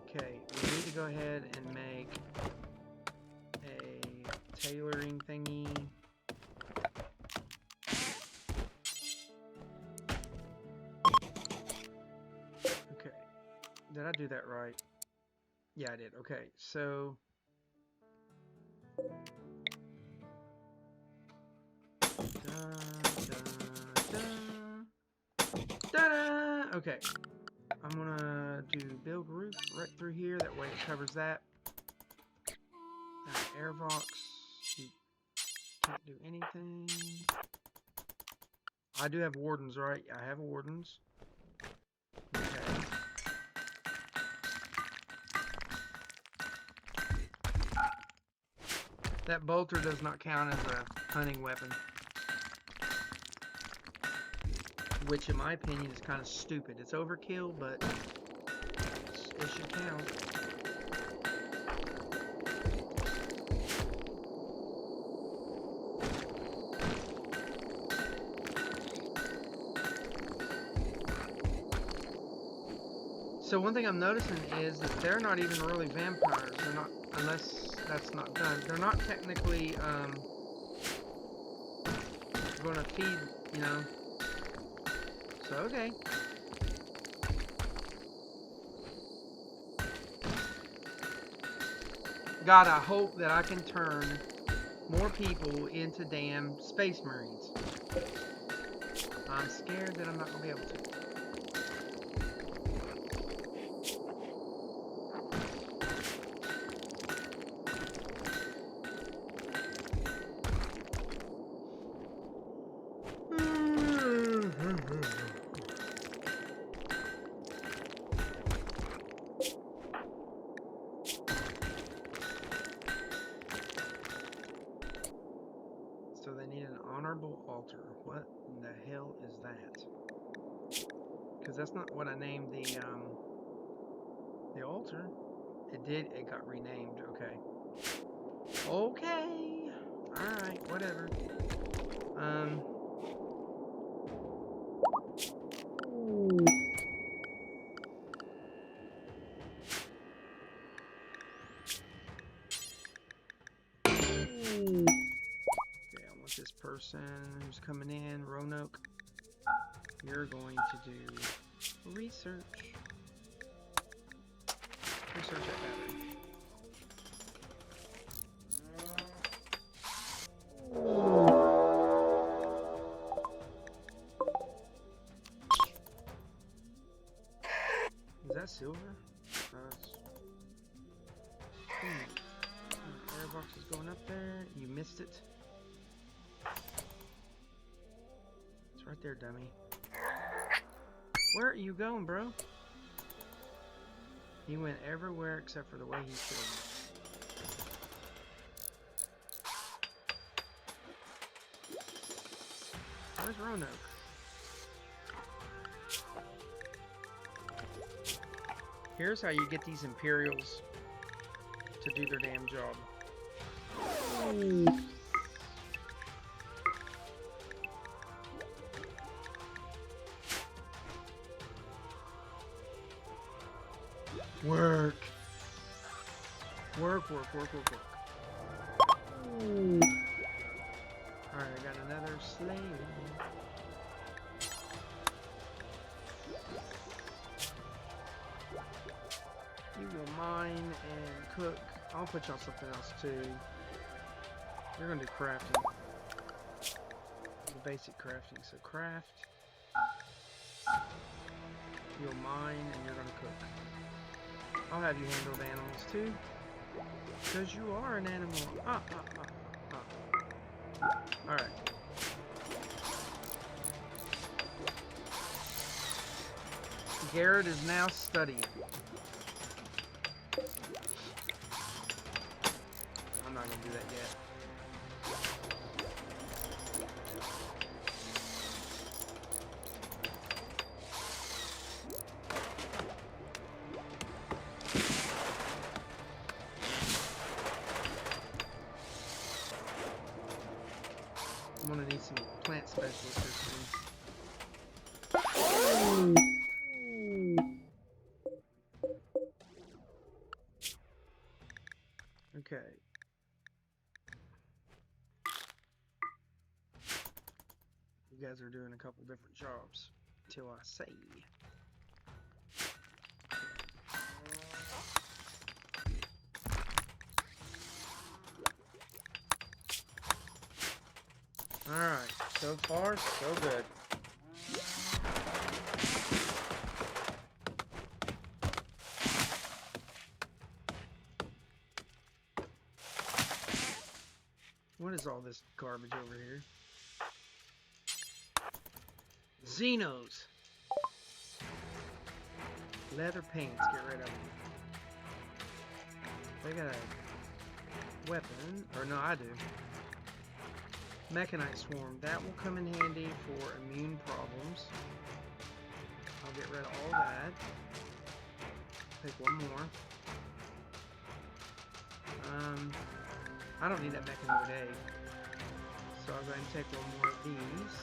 Okay, we need to go ahead and make a tailoring thingy. Okay, did I do that right? Yeah, I did. Okay, so okay, I'm gonna do build roof right through here. That way it covers that. Aravox, you can't do anything. I do have wardens, right? I have wardens. Okay. That bolter does not count as a hunting weapon. Which, in my opinion, is kind of stupid. It's overkill, but it should count. So one thing I'm noticing is that they're not even really vampires. They're not, unless that's not done. They're not technically going to feed, you know. So okay. God, I hope that I can turn more people into damn space marines. I'm scared that I'm not going to be able to. So they need an honorable altar. What in the hell is that? Because that's not what I named the altar. It got renamed. Okay. Okay. Alright, whatever. This person who's coming in, Roanoke, you're going to do research. Research that battery. Is that silver? Aravox is going up there. You missed it. Right there, dummy. Where are you going, bro? He went everywhere except for the way he should. Where's Roanoke? Here's how you get these Imperials to do their damn job. Work. Work, work, work, work, work. Alright, I got another slave. You will mine and cook. I'll put y'all something else too. You're gonna do crafting. The basic crafting. So craft. You'll mine and you're gonna cook. I'll have you handle the animals too. Because you are an animal. Alright. Garrett is now studying. I'm not going to do that yet. I'm going to need some plant specialists here soon. Okay. You guys are doing a couple different jobs till I say. Alright, so far, so good. What is all this garbage over here? Xenos. Leather pants, get rid of them. They got a weapon, or no, I do. Mechanite swarm, that will come in handy for immune problems. I'll get rid of all that. Take one more. I don't need that mechanoid egg. So I'll go ahead and take one more of these.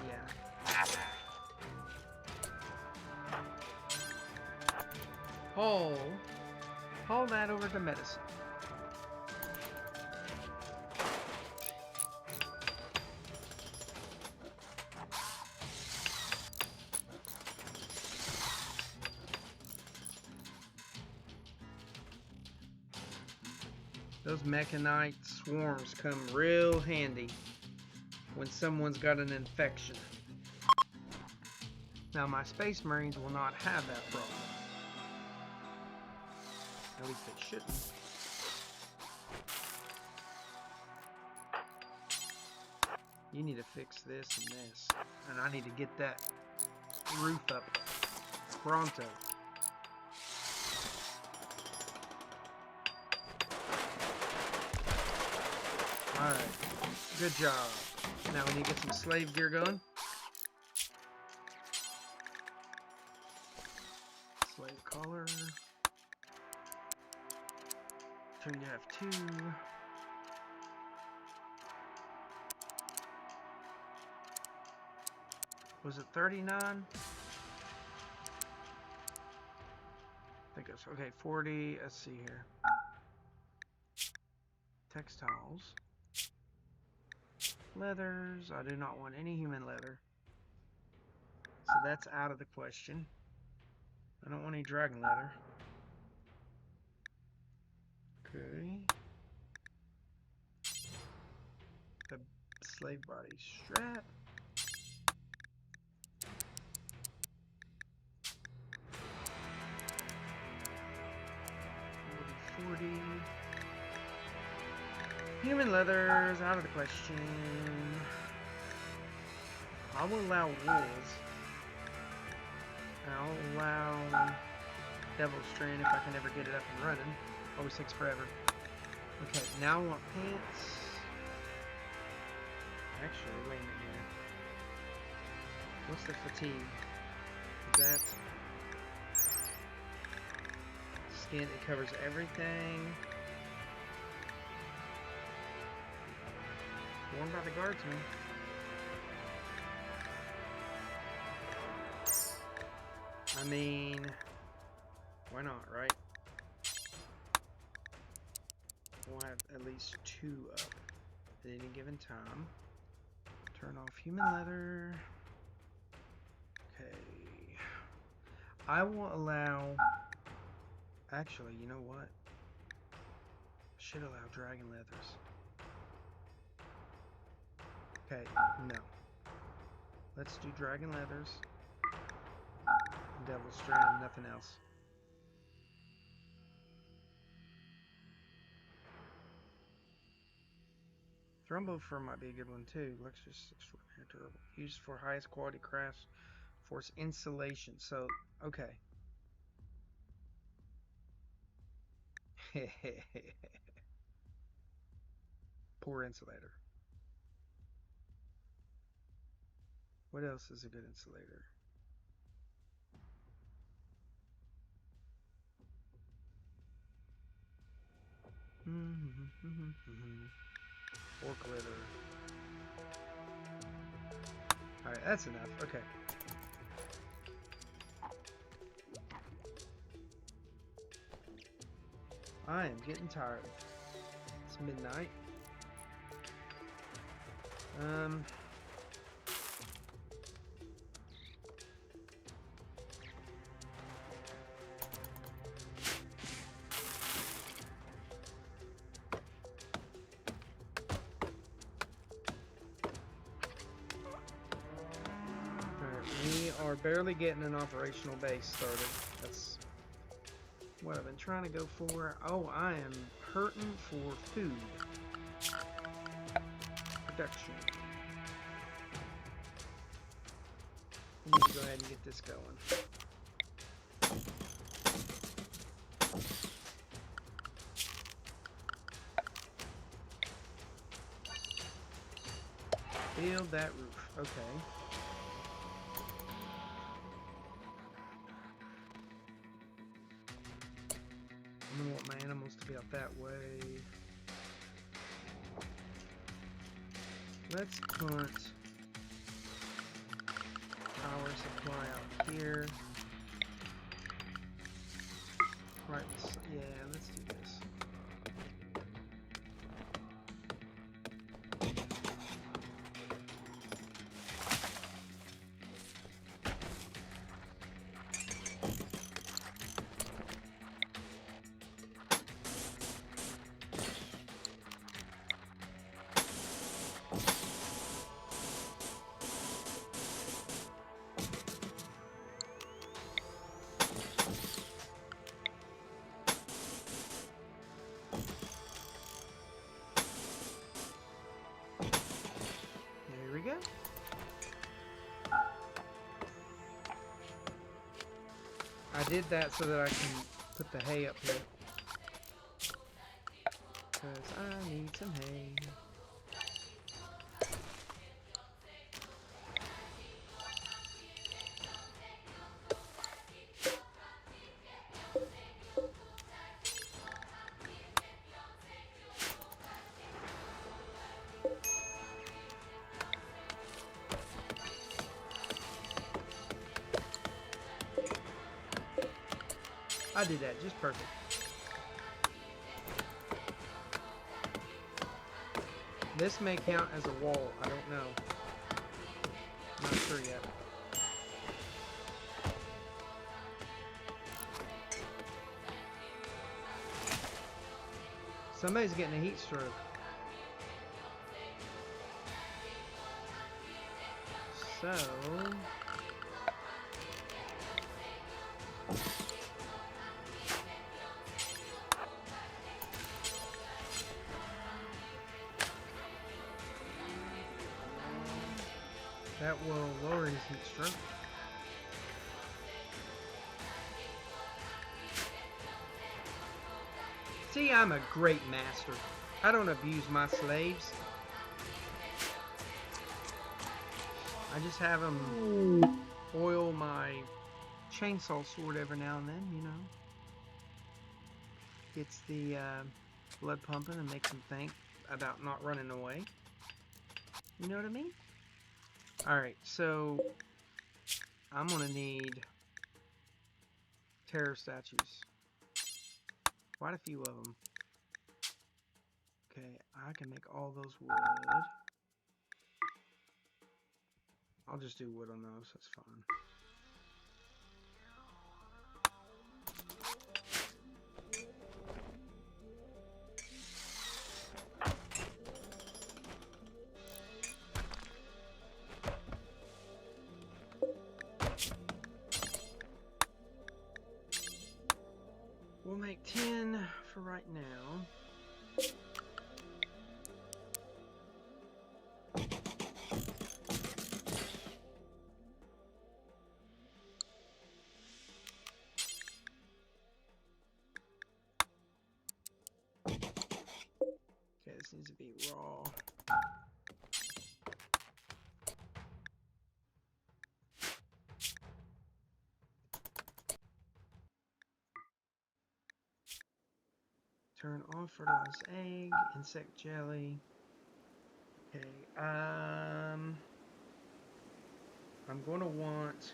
Yeah. Haul that over to medicine. Those mechanite swarms come real handy when someone's got an infection. Now my space marines will not have that problem. At least they shouldn't. You need to fix this and this. And I need to get that roof up pronto. Alright, good job. Now we need to get some slave gear going. Slave collar. Turn to have 2. Was it 39? I think it's okay. 40. Let's see here. Textiles. Leathers. I do not want any human leather. So that's out of the question. I don't want any dragon leather. Okay. The slave body strap. 40. Human leather is out of the question. I will allow wolves. I'll allow Devil Strand if I can ever get it up and running. Always takes forever. Okay, now I want pants. Actually, wait a minute here. What's the fatigue? Is that skin? It covers everything. Worn by the guardsman. I mean, why not, right? We'll have at least 2 up at any given time. Turn off human leather. Okay. I will allow... Actually, you know what? I should allow dragon leathers. Okay, no. Let's do dragon leathers. Devil Strand, nothing else. Thrumbo fur might be a good one too. Luxurious, extraordinary, durable. Used for highest quality crafts, force insulation. So, okay. Poor insulator. What else is a good insulator? Or glitter. Alright, that's enough. Okay. I am getting tired. It's midnight. We are barely getting an operational base started. That's what I've been trying to go for. Oh, I am hurting for food. Production. Let me go ahead and get this going. Build that roof. Okay. I'm gonna want my animals to be out that way. Let's put power supply out here. Right, yeah, let's do this. There we go. I did that so that I can put the hay up here. Because I need some hay. I did that just perfect. This may count as a wall. I don't know. I'm not sure yet. Somebody's getting a heat stroke. So... that will lower his heat stroke. See, I'm a great master. I don't abuse my slaves. I just have them oil my chainsaw sword every now and then, you know. Gets the blood pumping and makes them think about not running away. You know what I mean? Alright, so I'm going to need terror statues. Quite a few of them. Okay, I can make all those wood. I'll just do wood on those, that's fine. We'll make 10 for right now. needs to be raw. Turn off fertilized egg, insect jelly. Okay, I'm going to want,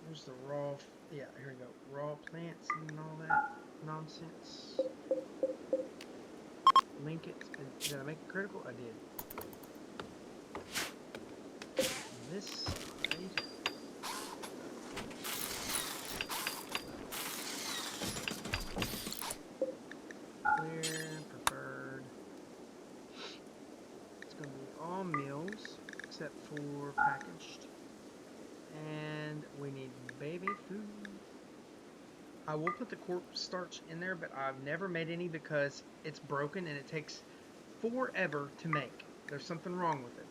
where's the raw, yeah, here we go, raw plants and all that nonsense. Link it, did I make it critical? I did. On this side, clear, preferred. It's going to be all meals except for packaged. And we need baby food. I will put the cornstarch in there, but I've never made any because it's broken and it takes forever to make. There's something wrong with it.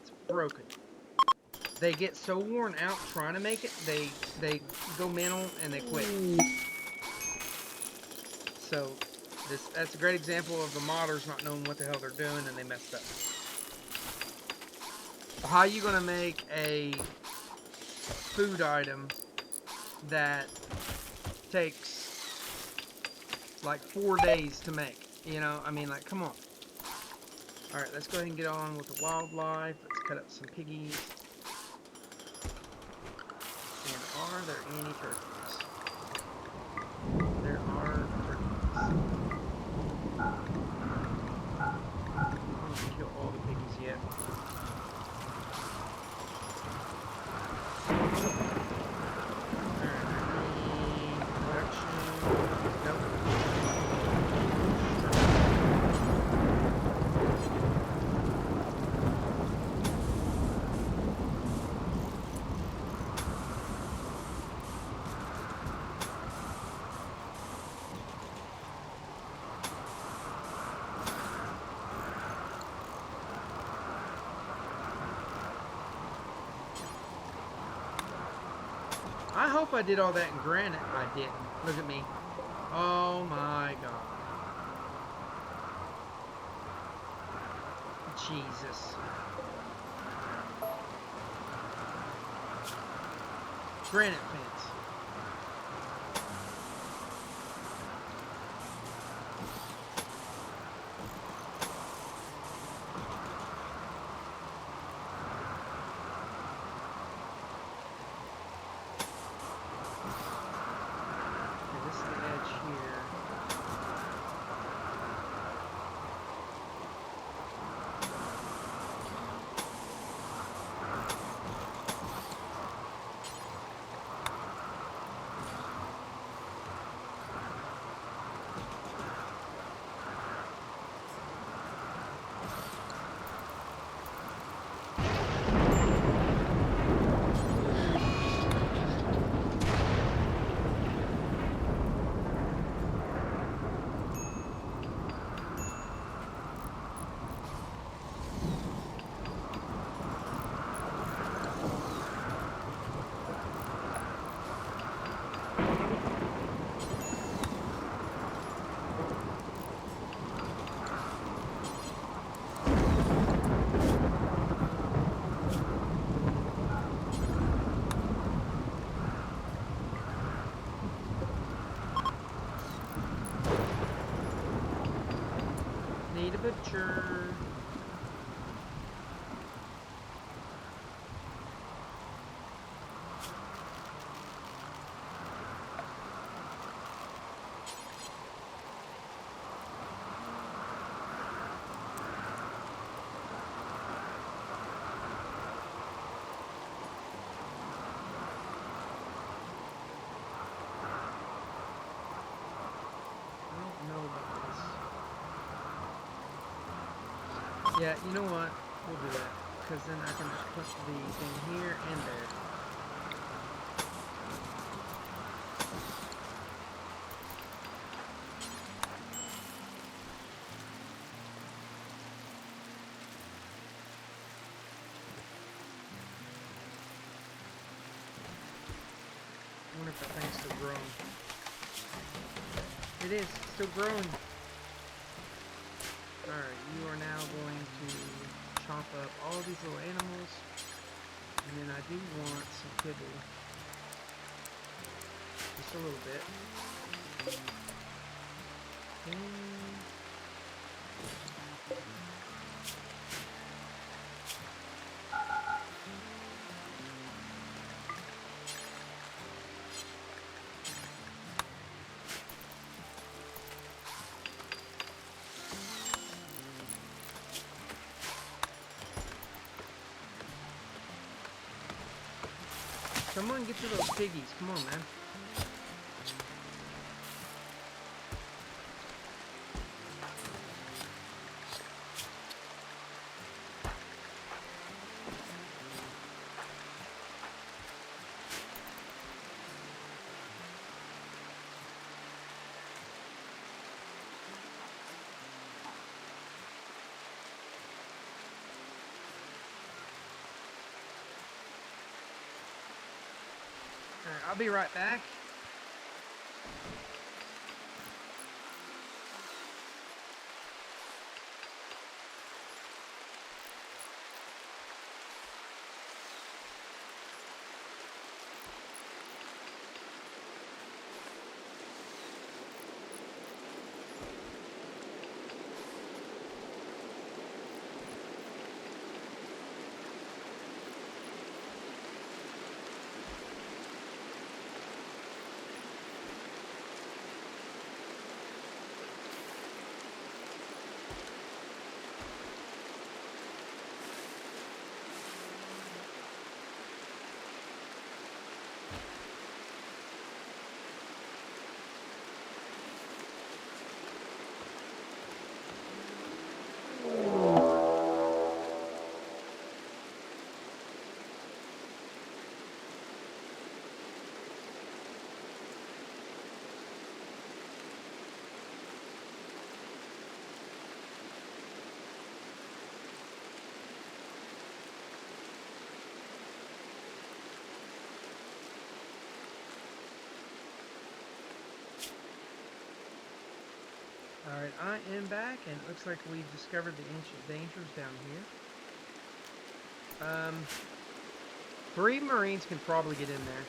It's broken. They get so worn out trying to make it, they go mental and they quit. So that's a great example of the modders not knowing what the hell they're doing and they messed up. How are you gonna make a food item that takes like 4 days to make? You know, I mean, like, come on. Alright, let's go ahead and get on with the wildlife. Let's cut up some piggies. And are there any turkeys? There are turkeys. I'm not gonna kill all the piggies yet. I hope I did all that in granite. I didn't. Look at me. Oh my god. Jesus. Granite fence. Need a butcher. Yeah, you know what? We'll do that. Because then I can just put the thing here and there. I wonder if that thing's still growing. It is. It's still growing. Alright, you are now going to chop up all these little animals. And then I do want some kibble. Just a little bit. And someone get to those piggies. Come on, man. Alright, I'll be right back. Alright, I am back, and it looks like we've discovered the ancient dangers down here. 3 Marines can probably get in there.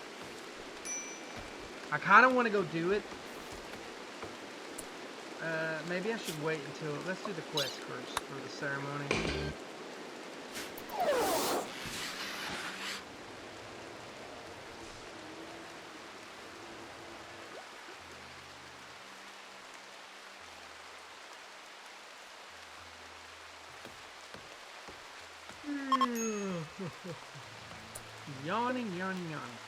I kind of want to go do it. Maybe I should wait until... Let's do the quest first, for the ceremony. Yawning, yawning, yawning.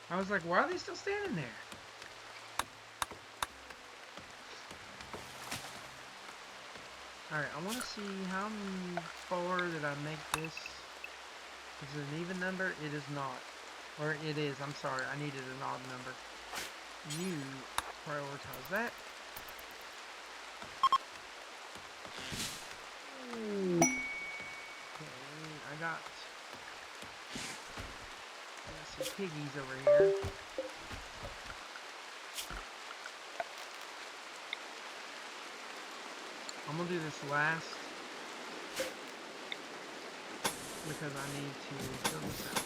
I was like, why are they still standing there? Alright, I want to see how far did I make this. Is it an even number? It is not. Or it is, I'm sorry, I needed an odd number. You prioritize that. Okay, I got some piggies over here. I'm gonna do this last because I need to fill this out.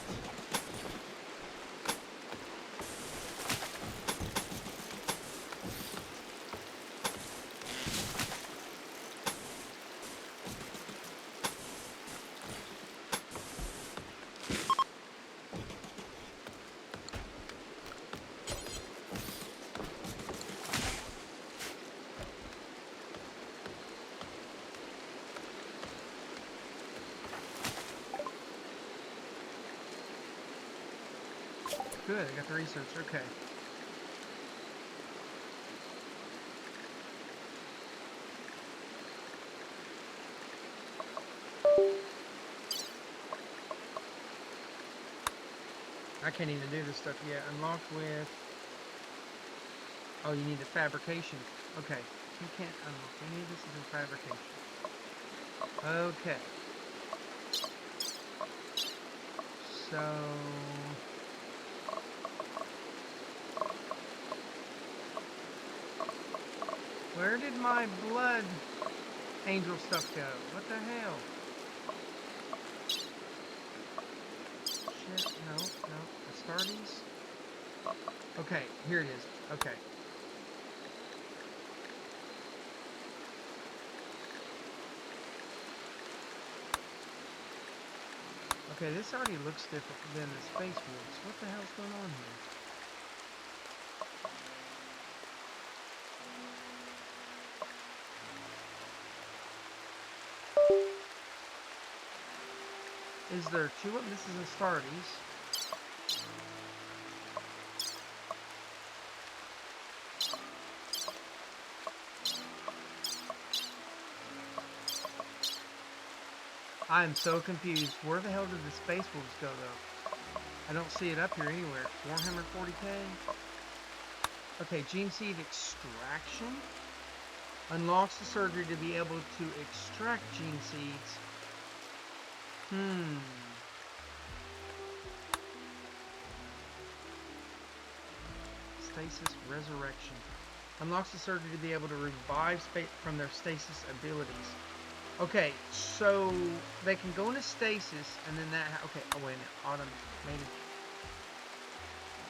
Good, I got the research, okay. I can't even do this stuff yet. Unlocked with Oh, you need the fabrication. Okay. You can't unlock any of this is in fabrication. Okay. So... where did my blood angel stuff go? What the hell? Shit, no. Astartes? Okay, here it is. Okay. Okay, this already looks different than the Space Wolves. What the hell's going on here? Is there two of them? This is Astartes. I'm so confused. Where the hell did the Space Wolves go, though? I don't see it up here anywhere. Warhammer 40k? Okay, Gene Seed Extraction. Unlocks the surgery to be able to extract gene seeds. Stasis Resurrection. Unlocks the surgery to be able to revive from their stasis abilities. Okay, so they can go into stasis, and then that... okay, oh wait a minute. Automated...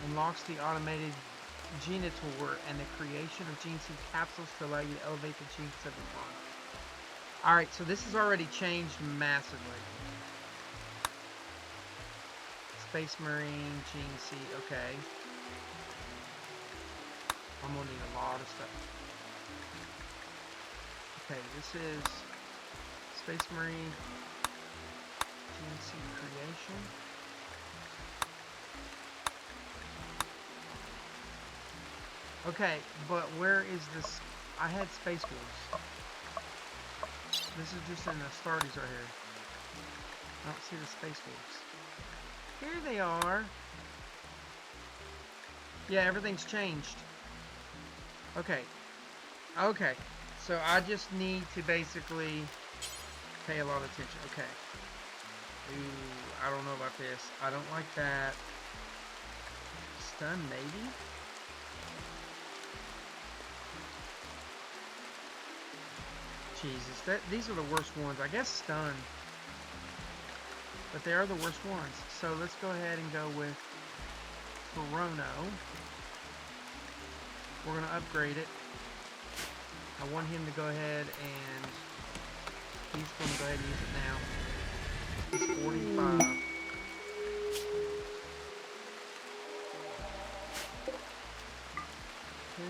unlocks the automated genitor and the creation of gene seed capsules to allow you to elevate the gene specific bond. Alright, so this has already changed massively. Space Marine, gene seed, okay. I'm gonna need a lot of stuff. Okay, this is Space Marine gene seed creation. Okay, but where is this? I had Space Wolves. This is just in the Astartes right here. I don't see the Space Wolves. Here they are. Yeah, everything's changed. Okay. Okay. So I just need to basically pay a lot of attention. Okay. Ooh, I don't know about this. I don't like that. Stun, maybe? Jesus, these are the worst ones. I guess stun. But they are the worst ones. So let's go ahead and go with Chrono. We're going to upgrade it. I want him to go ahead and... he's going to go ahead and use it now. He's 45. Okay.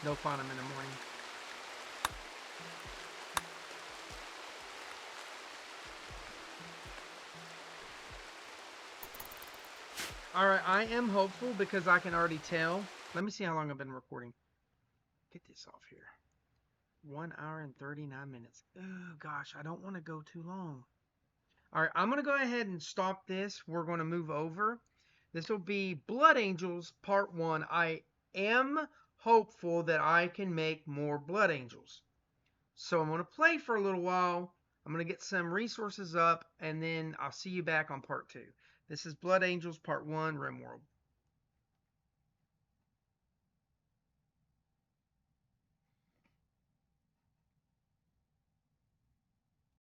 They'll find him in the morning. Alright, I am hopeful because I can already tell. Let me see how long I've been recording. Get this off here. 1 hour and 39 minutes. Oh gosh, I don't want to go too long. Alright, I'm going to go ahead and stop this. We're going to move over. This will be Blood Angels Part 1. I am hopeful that I can make more Blood Angels. So I'm going to play for a little while. I'm going to get some resources up, and then I'll see you back on Part 2. This is Blood Angels Part 1, Rimworld.